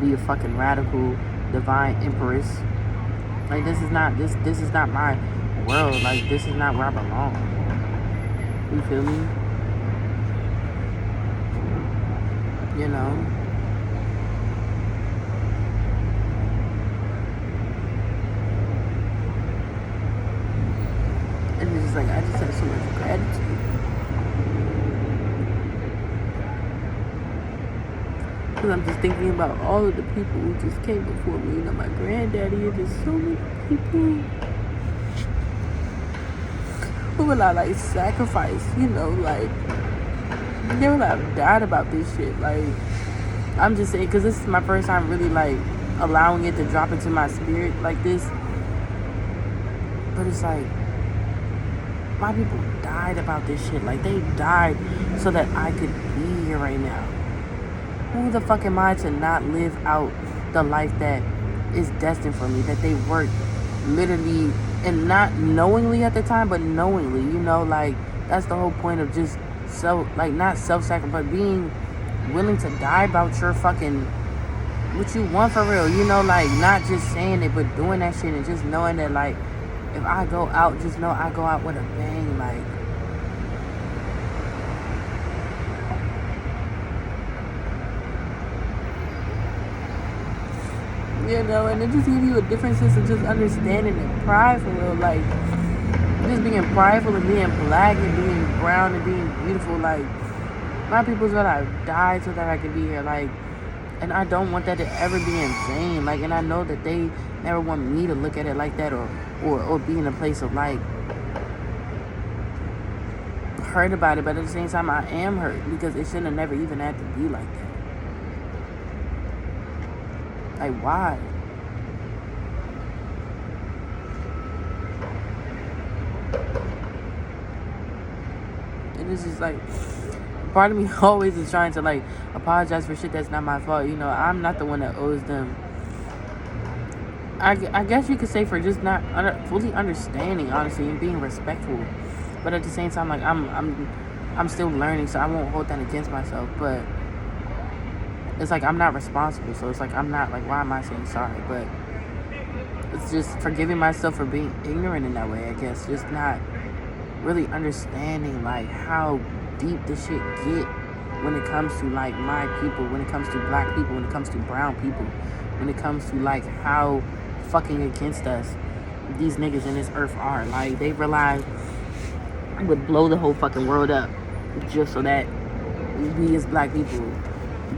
[SPEAKER 1] be a fucking radical divine empress. Like, this is not my world. Like, this is not where I belong. You feel me? And it's just like, I just have so much gratitude. Because I'm just thinking about all of the people who just came before me. My granddaddy, and just so many people who will I like sacrifice, like, they will have died about this shit. Like, I'm just saying, because this is my first time really like allowing it to drop into my spirit like this. But it's like, my people died about this shit. Like, they died so that I could be here right now. Who the fuck am I to not live out the life that is destined for me, that they worked literally, and not knowingly at the time, but knowingly, you know, like, that's the whole point of just not self-sacrifice, but being willing to die about your fucking, what you want for real, you know, like, not just saying it, but doing that shit, and just knowing that, like, if I go out, just know I go out with a bang, like, you know, and it just gives you a different sense of just understanding and pride for real, like, just being prideful and being black and being brown and being beautiful, like, my people's gonna die so that I can be here, like, and I don't want that to ever be in vain, like, and I know that they never want me to look at it like that, or be in a place of, like, hurt about it, but at the same time, I am hurt, because it shouldn't have never even had to be like that. Like, why? And it's just like, part of me always is trying to, like, apologize for shit that's not my fault. You know, I'm not the one that owes them. I guess you could say for just not fully understanding, honestly, and being respectful. But at the same time, like, I'm still learning, so I won't hold that against myself. But it's like, I'm not responsible, so it's like, I'm not, like, why am I saying sorry? But it's just forgiving myself for being ignorant in that way, I guess. Just not really understanding, like, how deep this shit get when it comes to, like, my people, when it comes to black people, when it comes to brown people, when it comes to, like, how fucking against us these niggas in this earth are. Like, they realize it would blow the whole fucking world up just so that we as black people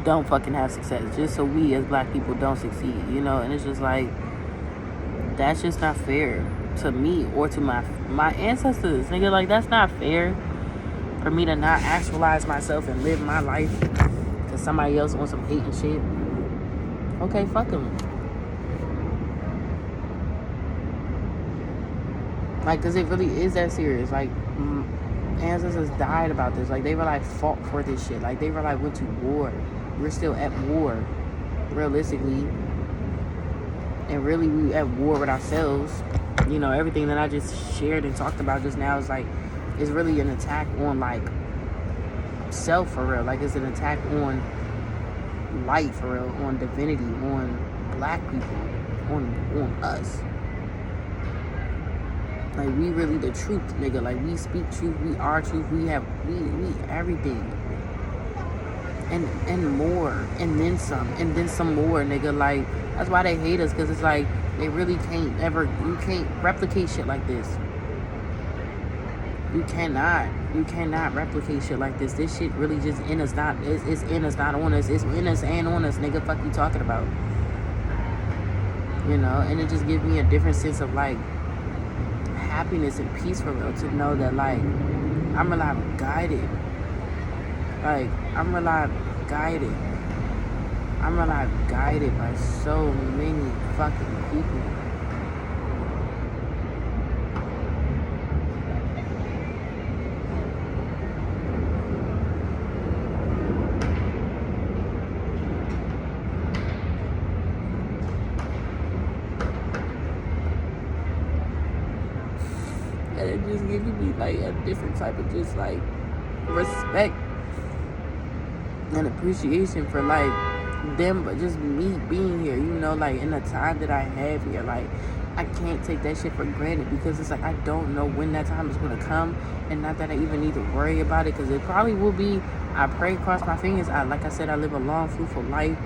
[SPEAKER 1] don't fucking have success, just so we as black people don't succeed, you know. And it's just like, that's just not fair to me or to my ancestors, nigga. Like, that's not fair for me to not actualize myself and live my life because somebody else wants some hate and shit. Okay, fuck them. Like, because it really is that serious. Like, ancestors died about this. Like, they were, like, fought for this shit. Like, they were, like, went to war. We're still at war, realistically. And really, we at war with ourselves. You know, everything that I just shared and talked about just now is, like, is really an attack on, like, self, for real. Like, it's an attack on light, for real, on divinity, on black people, on us. Like, we really the truth, nigga. Like, we speak truth, we are truth, we everything. And more, and then some more, nigga. Like, that's why they hate us, because it's like, they really you can't replicate shit like this. You cannot replicate shit like this. This shit really just in us, it's in us, not on us. It's in us and on us, nigga. Fuck you talking about? You know, and it just gives me a different sense of, like, happiness and peace, for real, to know that, like, I'm reliably guided. Like, I'm reliably guided by so many fucking people. And it just gives me, like, a different type of just, like, respect and appreciation for, like, them, but just me being here, you know, like, in the time that I have here. Like, I can't take that shit for granted, because it's like, I don't know when that time is going to come, and not that I even need to worry about it, because it probably will be. I pray, cross my fingers. Like I said, I live a long, fruitful life,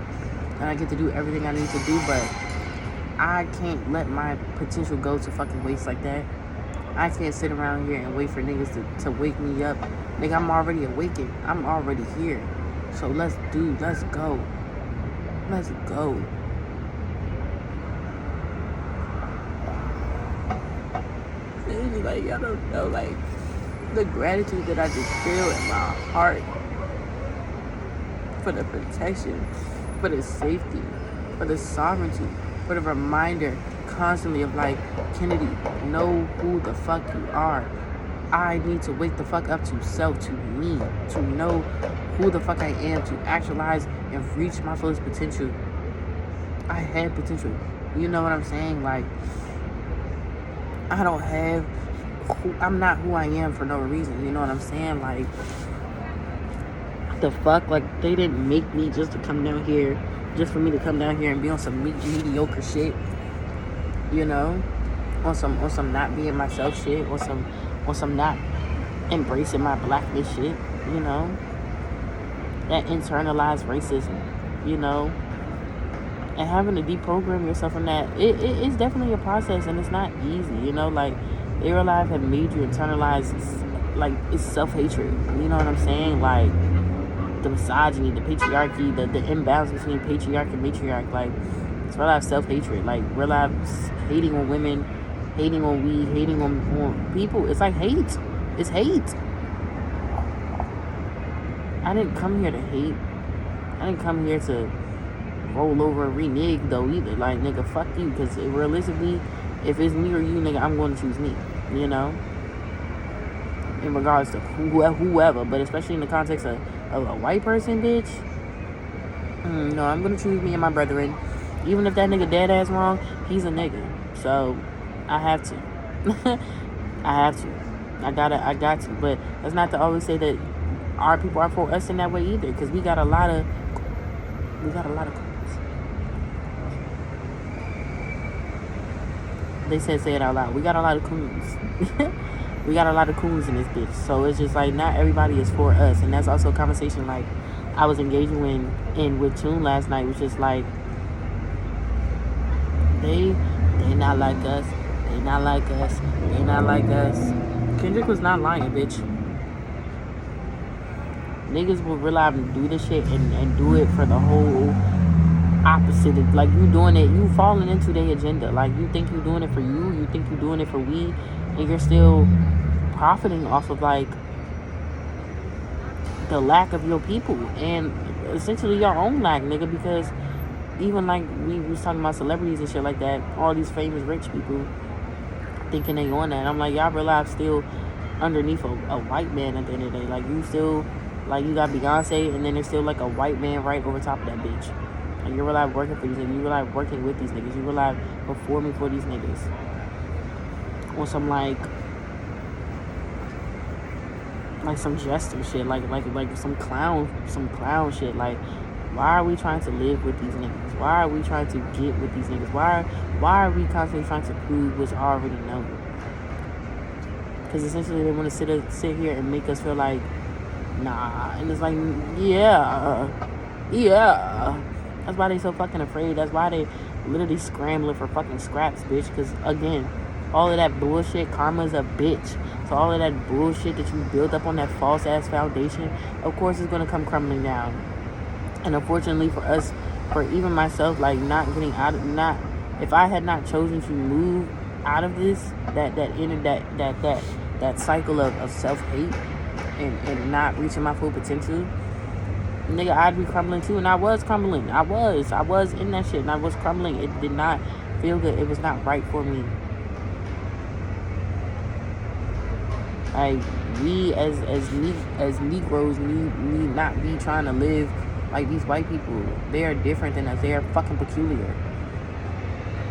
[SPEAKER 1] and I get to do everything I need to do, but I can't let my potential go to fucking waste like that. I can't sit around here and wait for niggas to wake me up. Nigga, I'm already awakened. I'm already here. So let's go. Let's go. It's like, I don't know, like, the gratitude that I just feel in my heart for the protection, for the safety, for the sovereignty, for the reminder constantly of, like, Kennedy, know who the fuck you are. I need to wake the fuck up to self, to me, to know who the fuck I am, to actualize and reach my fullest potential. I had potential. You know what I'm saying? Like, I'm not who I am for no reason. You know what I'm saying? Like, the fuck? Like, they didn't make me just to come down here, just for me to come down here and be on some mediocre shit. You know? On some not being myself shit. On some not embracing my blackness shit. You know? That internalized racism. You know? And having to deprogram yourself from that, it's definitely a process, and it's not easy. You know? Like, their life have made you internalize, like, it's self-hatred. You know what I'm saying? Like, the misogyny, the patriarchy, the imbalance between patriarch and matriarch. Like, it's real life self-hatred. Like, real life hating on women, hating on weed, hating on people. It's like hate. It's hate. I didn't come here to hate. I didn't come here to roll over and renege, though, either. Like, nigga, fuck you. Because realistically, if it's me or you, nigga, I'm going to choose me. You know? In regards to whoever. But especially in the context of a white person, bitch. No, I'm going to choose me and my brethren. Even if that nigga dead ass wrong, he's a nigga. So, I have to. I have to. I got to. But that's not to always say that our people are for us in that way either. Because we got a lot of coons. They said say it out loud. We got a lot of coons. We got a lot of coons in this bitch. So it's just like, not everybody is for us. And that's also a conversation like I was engaging in with Tune last night, which is like, they not like us. They not like us. They not like us. Kendrick was not lying, bitch. Niggas will realize and do this shit and do it for the whole opposite of, like, you doing it, you falling into their agenda. Like, you think you're doing it for you think you're doing it for we, and you're still profiting off of, like, the lack of your people, and essentially your own lack, nigga, because even, like, we was talking about celebrities and shit like that, all these famous rich people thinking they on that. I'm like, y'all realize still underneath a white man at the end of the day. Like, you still, like, you got Beyonce, and then there's still, like, a white man right over top of that bitch. And you realize working for these niggas. You realize working with these niggas. You realize performing for these niggas. On some, like some jester shit. Like some clown shit. Like, why are we trying to live with these niggas? Why are we trying to get with these niggas? Why are we constantly trying to prove what's already known? Because essentially they want to sit here and make us feel like, nah. And it's like, yeah. That's why they so fucking afraid. That's why they literally scrambling for fucking scraps, bitch. Because, again, all of that bullshit, karma's a bitch. So all of that bullshit that you built up on that false-ass foundation, of course, is going to come crumbling down. And unfortunately for us, for even myself, like, not getting out of, not, if I had not chosen to move out of this, that cycle of self-hate and not reaching my full potential, nigga, I'd be crumbling too. And I was crumbling. I was in that shit, and I was crumbling. It did not feel good. It was not right for me. Like, we as Negroes need not be trying to live like these white people. They are different than us. They are fucking peculiar.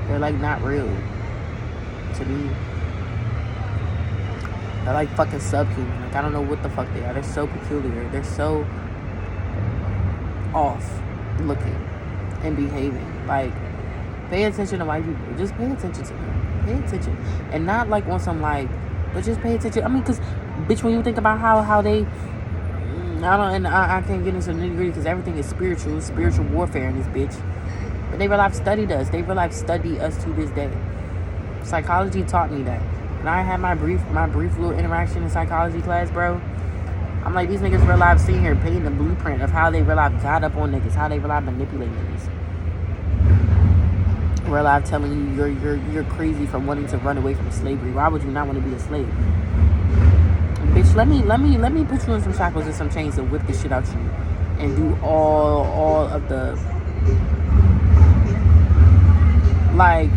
[SPEAKER 1] They're, like, not real to me. They're like fucking subhuman. Like, I don't know what the fuck they are. They're so peculiar. They're so off looking and behaving. Like, pay attention to white people. Just pay attention to them. Pay attention. And not like on some, like, but just pay attention. I mean, because, bitch, when you think about how they, I can't get into the nitty gritty because everything is spiritual warfare in this bitch. But they real life studied us. They real life study us to this day. Psychology taught me that. When I had my brief little interaction in psychology class, bro, I'm like, these niggas real life sitting here painting the blueprint of how they real life got up on niggas, how they real life manipulate niggas. Real life telling you you're crazy from wanting to run away from slavery. Why would you not want to be a slave? Bitch, let me put you in some shackles and some chains and whip this shit out you and do all of the, like,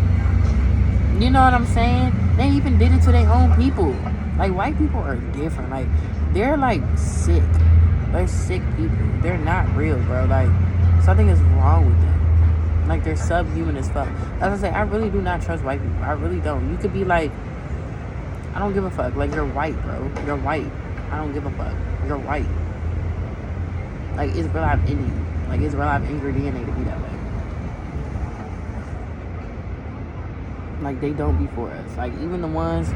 [SPEAKER 1] you know what I'm saying? They even did it to their own people. Like, white people are different. Like, they're, like, sick. They're sick people. They're not real, bro. Like, something is wrong with them. Like, they're subhuman as fuck. As I say, I really do not trust white people. I really don't. You could be, like, I don't give a fuck. Like, you're white, bro. You're white. I don't give a fuck. You're white. Like, it's real life in you. Like, it's real life in your DNA to be that way. Like, they don't be for us. Like, even the ones,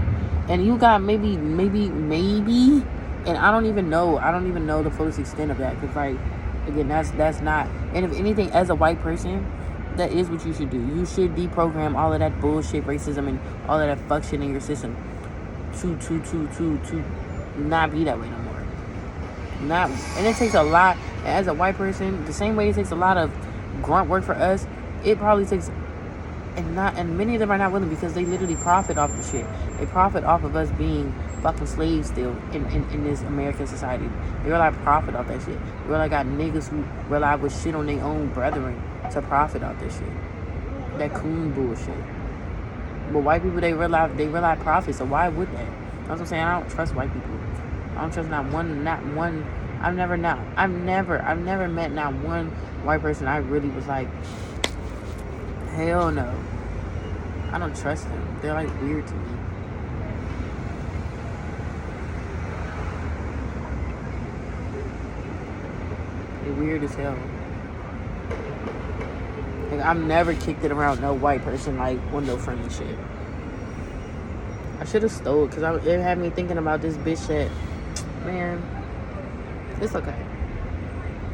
[SPEAKER 1] and you got maybe, and I don't even know the fullest extent of that, because, like, again, that's not, and if anything, as a white person, that is what you should do. You should deprogram all of that bullshit, racism, and all of that fuck shit in your system to not be that way no more. And it takes a lot, as a white person, the same way it takes a lot of grunt work for us, it probably takes, and many of them are not willing, because they literally profit off the shit. They profit off of us being fucking slaves still in this American society. They really profit off that shit. They really got niggas who rely with shit on their own brethren to profit off this shit. That coon bullshit. But white people, they rely profit, so why would they? That's what I'm saying. I don't trust white people. I don't trust not one. I've never met not one white person I really was like, hell no. I don't trust them. They're like weird to me. They're weird as hell. Like, I've never kicked it around no white person like on no friendly shit. I should have stole it, because it had me thinking about this bitch that, man, it's okay.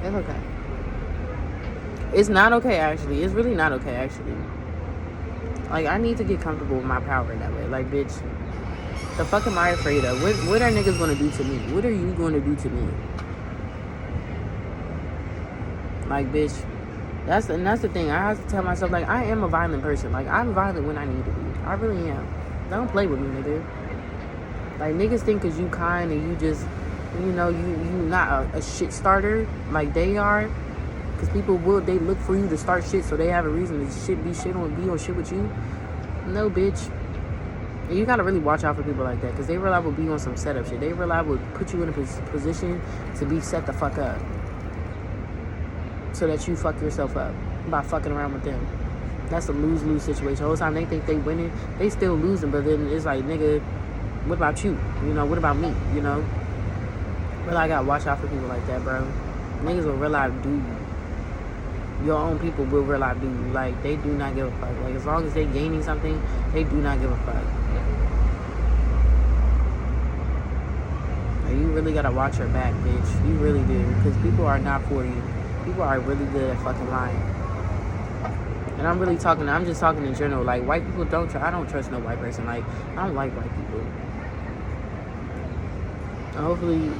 [SPEAKER 1] It's okay. It's not okay, actually. It's really not okay, actually. Like, I need to get comfortable with my power that way. Like, bitch, the fuck am I afraid of? What are niggas gonna do to me? What are you gonna do to me? Like, bitch, that's the thing. I have to tell myself, like, I am a violent person. Like, I'm violent when I need to be. I really am. Don't play with me, nigga. Like, niggas think because you kind and you just, you know, you not a shit starter like they are. Because people they look for you to start shit, so they have a reason to be on shit with you. No, bitch. And you gotta really watch out for people like that, because they realize will be on some setup shit. They realize will put you in a position to be set the fuck up, so that you fuck yourself up by fucking around with them. That's a lose-lose situation. The whole time they think they winning, they still losing, but then it's like, nigga, what about you? You know, what about me? You know? But I gotta watch out for people like that, bro. Niggas will realize do you. Your own people will realize do you. Like, they do not give a fuck. Like, as long as they gaining something, they do not give a fuck. Like, you really gotta watch your back, bitch. You really do. Because people are not for you. People are really good at fucking lying. And I'm just talking in general. Like, white people I don't trust no white person. Like, I don't like white people. And hopefully,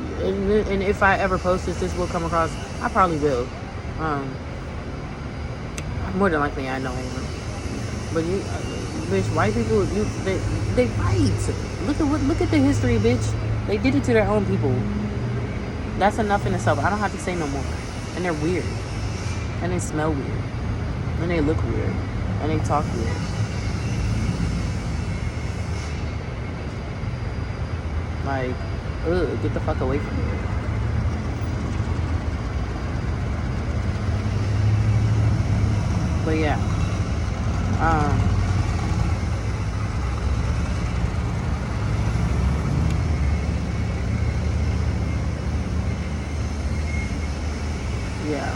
[SPEAKER 1] and if I ever post this will come across, I probably will. More than likely, I know I am. But you, bitch, white people, they fight. Look at the history, bitch. They did it to their own people. That's enough in itself. I don't have to say no more. And they're weird. And they smell weird. And they look weird. And they talk weird. Like, ugh, get the fuck away from me. But yeah. Yeah.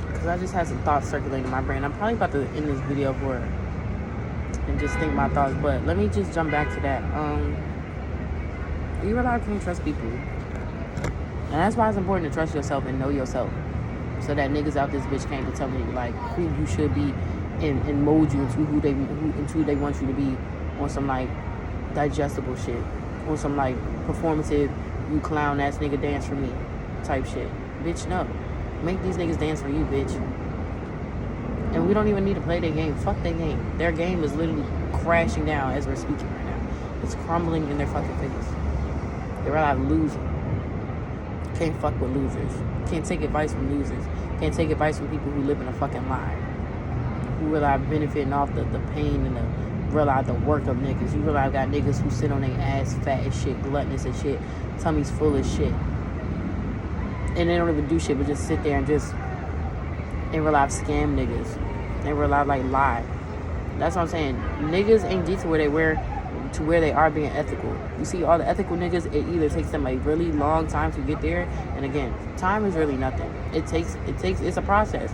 [SPEAKER 1] Because I just had some thoughts circulating in my brain. I'm probably about to end this video and just think my thoughts, but let me just jump back to that. You really can't trust people. And that's why it's important to trust yourself and know yourself. So that niggas out this bitch can't tell me, like, who you should be and mold you into who they want you to be on some, like, digestible shit. On some, like, performative, you clown ass nigga dance for me type shit. Bitch, no. Make these niggas dance for you, bitch. And we don't even need to play their game. Fuck their game. Their game is literally crashing down as we're speaking right now. It's crumbling in their fucking face. They're like losing. Can't fuck with losers. Can't take advice from losers. Can't take advice from people who live in a fucking lie. Who realize benefiting off the pain and realize the work of niggas. You realize got niggas who sit on their ass fat as shit, gluttonous as shit, tummies full as shit. And they don't even do shit but just sit there and in real life scam niggas. In real life, like, lie. That's what I'm saying. Niggas ain't get to where they are being ethical. You see, all the ethical niggas, it either takes them a really long time to get there, and again, time is really nothing. It's a process.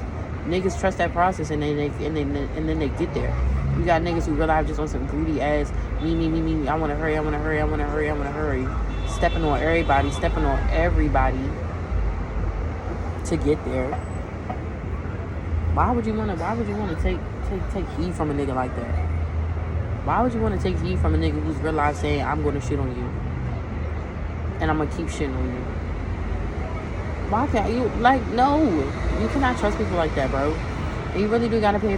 [SPEAKER 1] Niggas trust that process, and then they get there. You got niggas who realize just on some greedy ass, me. I want to hurry. Stepping on everybody to get there. Why would you want to take heed from a nigga like that? Why would you want to take heed from a nigga who's realized saying, I'm going to shit on you, and I'm going to keep shitting on you? Why can't you, like, no, you cannot trust people like that, bro. And you really do got to pay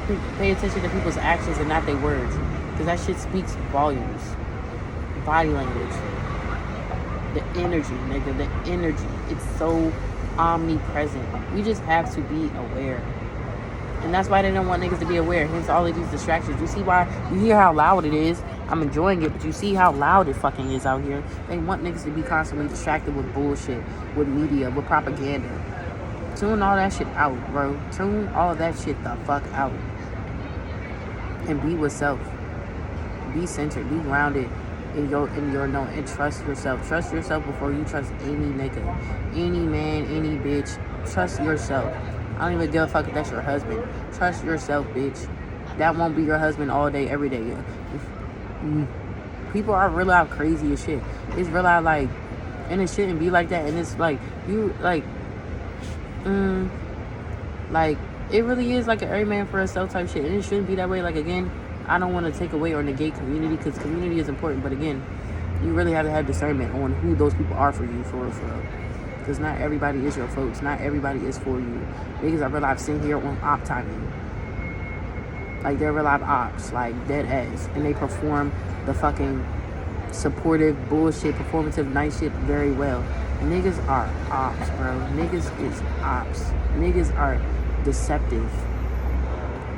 [SPEAKER 1] attention to people's actions and not their words, because that shit speaks volumes. Body language, the energy, nigga, the energy, it's so omnipresent. We just have to be aware. And that's why they don't want niggas to be aware. Hence all of these distractions. You see why? You hear how loud it is. I'm enjoying it, but you see how loud it fucking is out here. They want niggas to be constantly distracted with bullshit, with media, with propaganda. Tune all that shit out, bro. Tune all of that shit the fuck out. And be with self. Be centered. Be grounded in your know, and trust yourself. Trust yourself before you trust any nigga, any man, any bitch. Trust yourself. I don't even give a fuck if that's your husband. Trust yourself, bitch. That won't be your husband all day, every day. People are real out crazy as shit. It's real out like, and it shouldn't be like that. And it's like, you, like, like, it really is like an every man for herself type shit. And it shouldn't be that way. Like, again, I don't want to take away or negate community, because community is important. But again, you really have to have discernment on who those people are for you, for real. Because not everybody is your folks. Not everybody is for you. Niggas are real life sitting here on op timing. Like, they're real life ops. Like, dead ass. And they perform the fucking supportive, bullshit, performative, nice shit very well. Niggas are ops, bro. Niggas is ops. Niggas are deceptive.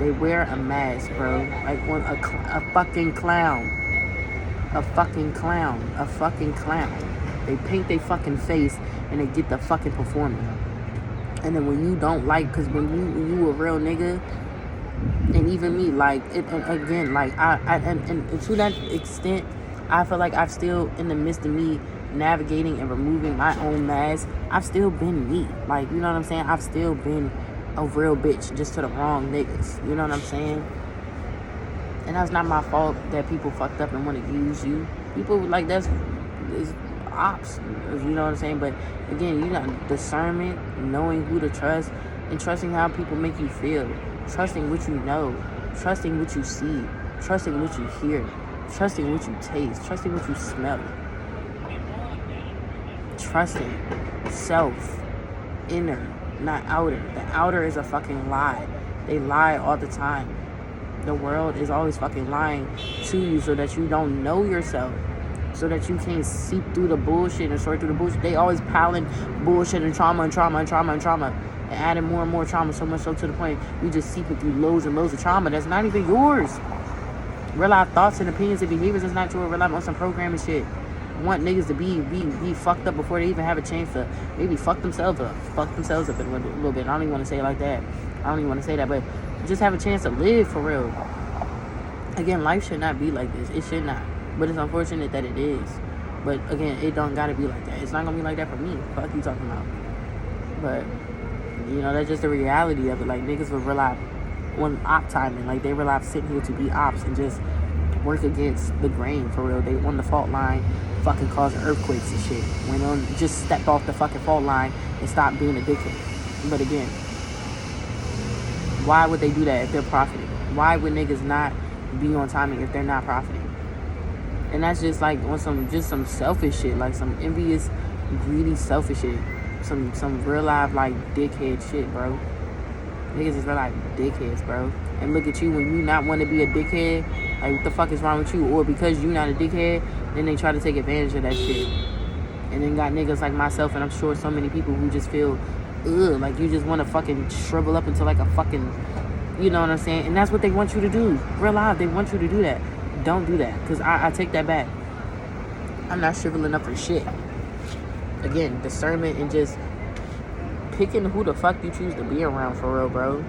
[SPEAKER 1] They wear a mask, bro. Like, on a fucking clown. A fucking clown. They paint their fucking face and they get the fucking performing. And then when you don't like, because when you a real nigga, and even me, like, it, and again, like, and to that extent, I feel like I've still, in the midst of me navigating and removing my own mask, I've still been me. Like, you know what I'm saying? I've still been a real bitch, just to the wrong niggas. You know what I'm saying? And that's not my fault that people fucked up and want to use you. People, like, that's ops, you know what I'm saying? But again, you got discernment, knowing who to trust, and trusting how people make you feel, trusting what you know, trusting what you see, trusting what you hear, trusting what you taste, trusting what you smell, trusting self, inner, not outer. The outer is a fucking lie. They lie all the time. The world is always fucking lying to you so that you don't know yourself, so that you can't seep through the bullshit and sort through the bullshit. They always piling bullshit and trauma, and adding more and more trauma, so much so to the point you just seeping through loads and loads of trauma that's not even yours. Real life thoughts and opinions and behaviors is not your real life on some programming shit. Want niggas to be fucked up before they even have a chance to maybe fuck themselves up a little bit. I don't even want to say it like that. But just have a chance to live for real. Again, life should not be like this. It should not. But it's unfortunate that it is. But again, it don't gotta be like that. It's not gonna be like that for me. Fuck you talking about. But, you know, that's just the reality of it. Like, niggas will rely on op timing. Like, they rely sitting here to be ops and just work against the grain for real. They on the fault line, fucking causing earthquakes and shit. When on just step off the fucking fault line and stop being a dickhead. But again, why would they do that if they're profiting? Why would niggas not be on timing if they're not profiting? And that's just like on some selfish shit, like some envious, greedy, selfish shit. Some real life, like, dickhead shit, bro. Niggas is real life dickheads, bro. And look at you when you not want to be a dickhead. Like, what the fuck is wrong with you? Or because you not a dickhead, then they try to take advantage of that shit. And then got niggas like myself, and I'm sure so many people who just feel, like you just want to fucking shrivel up into like a fucking, you know what I'm saying? And that's what they want you to do. Real life, they want you to do that. Don't do that, because I take that back. I'm not shriveling up for shit. Again, discernment and just picking who the fuck you choose to be around for real, bro.